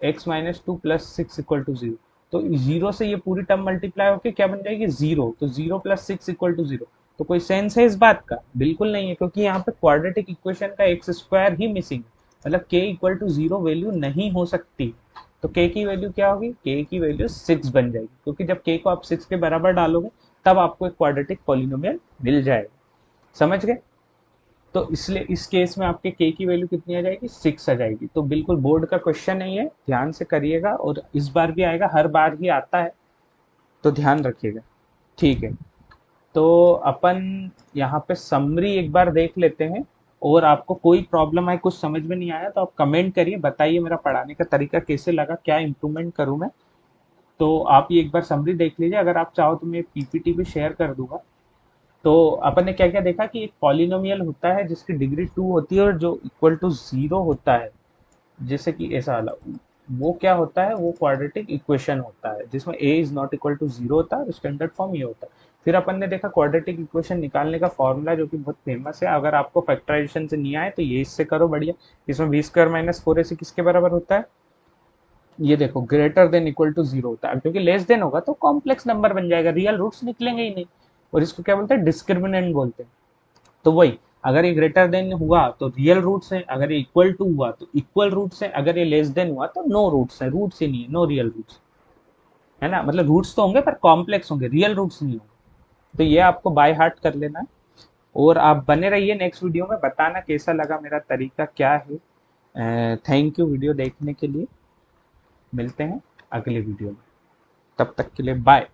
Speaker 1: x minus 2 plus 6 equal to 0। तो 0 से ये पूरी टर्म मल्टीप्लाई होकर क्या बन जाएगी, 0। तो 0 प्लस 6 इक्वल टू 0। तो कोई सेंस है इस बात का, बिल्कुल नहीं है, क्योंकि यहाँ पे क्वाड्रेटिक इक्वेशन का एक्स स्क्वायर ही मिसिंग है, मतलब के इक्वल टू 0 वैल्यू नहीं हो सकती। तो के की वैल्यू क्या होगी, के की वैल्यू 6 बन जाएगी, क्योंकि जब के को आप 6 के बराबर डालोगे तब आपको एक क्वाड्रेटिक पॉलिनोमियल मिल जाएगा। समझ गए? तो इसलिए इस केस में आपके के की वैल्यू कितनी आ जाएगी, 6 आ जाएगी। तो बिल्कुल बोर्ड का क्वेश्चन नहीं है, ध्यान से करिएगा, और इस बार भी आएगा, हर बार ही आता है, तो ध्यान रखिएगा। ठीक है, तो अपन यहाँ पे समरी एक बार देख लेते हैं, और आपको कोई प्रॉब्लम है, कुछ समझ में नहीं आया तो आप कमेंट करिए, बताइए मेरा पढ़ाने का तरीका कैसे लगा, क्या इंप्रूवमेंट करूँ मैं। तो आप ये एक बार समरी देख लीजिए, अगर आप चाहो तो मैं पीपीटी भी शेयर कर दूंगा। तो अपन ने क्या क्या देखा कि एक पॉलिनोमियल होता है जिसकी डिग्री 2 होती है और जो इक्वल टू 0 होता है, जैसे कि ऐसा वाला, वो क्या होता है, वो क्वाड्रेटिक इक्वेशन होता है जिसमें a is not equal to 0 होता है और स्टैंडर्ड फॉर्म ये होता है। फिर अपन ने देखा क्वाड्रेटिक इक्वेशन निकालने का फॉर्मूला जो कि बहुत फेमस है, अगर आपको फैक्टराइजेशन से नहीं आए तो ये इससे करो, बढ़िया। इसमें बी स्क्वायर माइनस 4ac किसके बराबर होता है, ये देखो, ग्रेटर देन इक्वल टू 0 होता है, क्योंकि लेस देन होगा तो कॉम्प्लेक्स नंबर बन जाएगा, रियल रूट्स निकलेंगे ही नहीं, और इसको क्या बोलते हैं, डिस्क्रिमिनेंट बोलते हैं। तो वही, अगर ये ग्रेटर देन हुआ तो रियल रूट्स हैं, अगर ये इक्वल टू हुआ तो इक्वल रूट्स हैं, अगर ये लेस देन हुआ तो नो रूट्स हैं, रूट्स ही नहीं है, नो रियल रूट्स, है ना, मतलब रूट्स तो होंगे पर कॉम्प्लेक्स होंगे, रियल रूट्स नहीं होंगे। तो ये आपको बाय हार्ट कर लेना है, और आप बने रहिए, नेक्स्ट वीडियो में बताना कैसा लगा मेरा तरीका क्या है। थैंक यू वीडियो देखने के लिए, मिलते हैं अगले वीडियो में, तब तक के लिए बाय।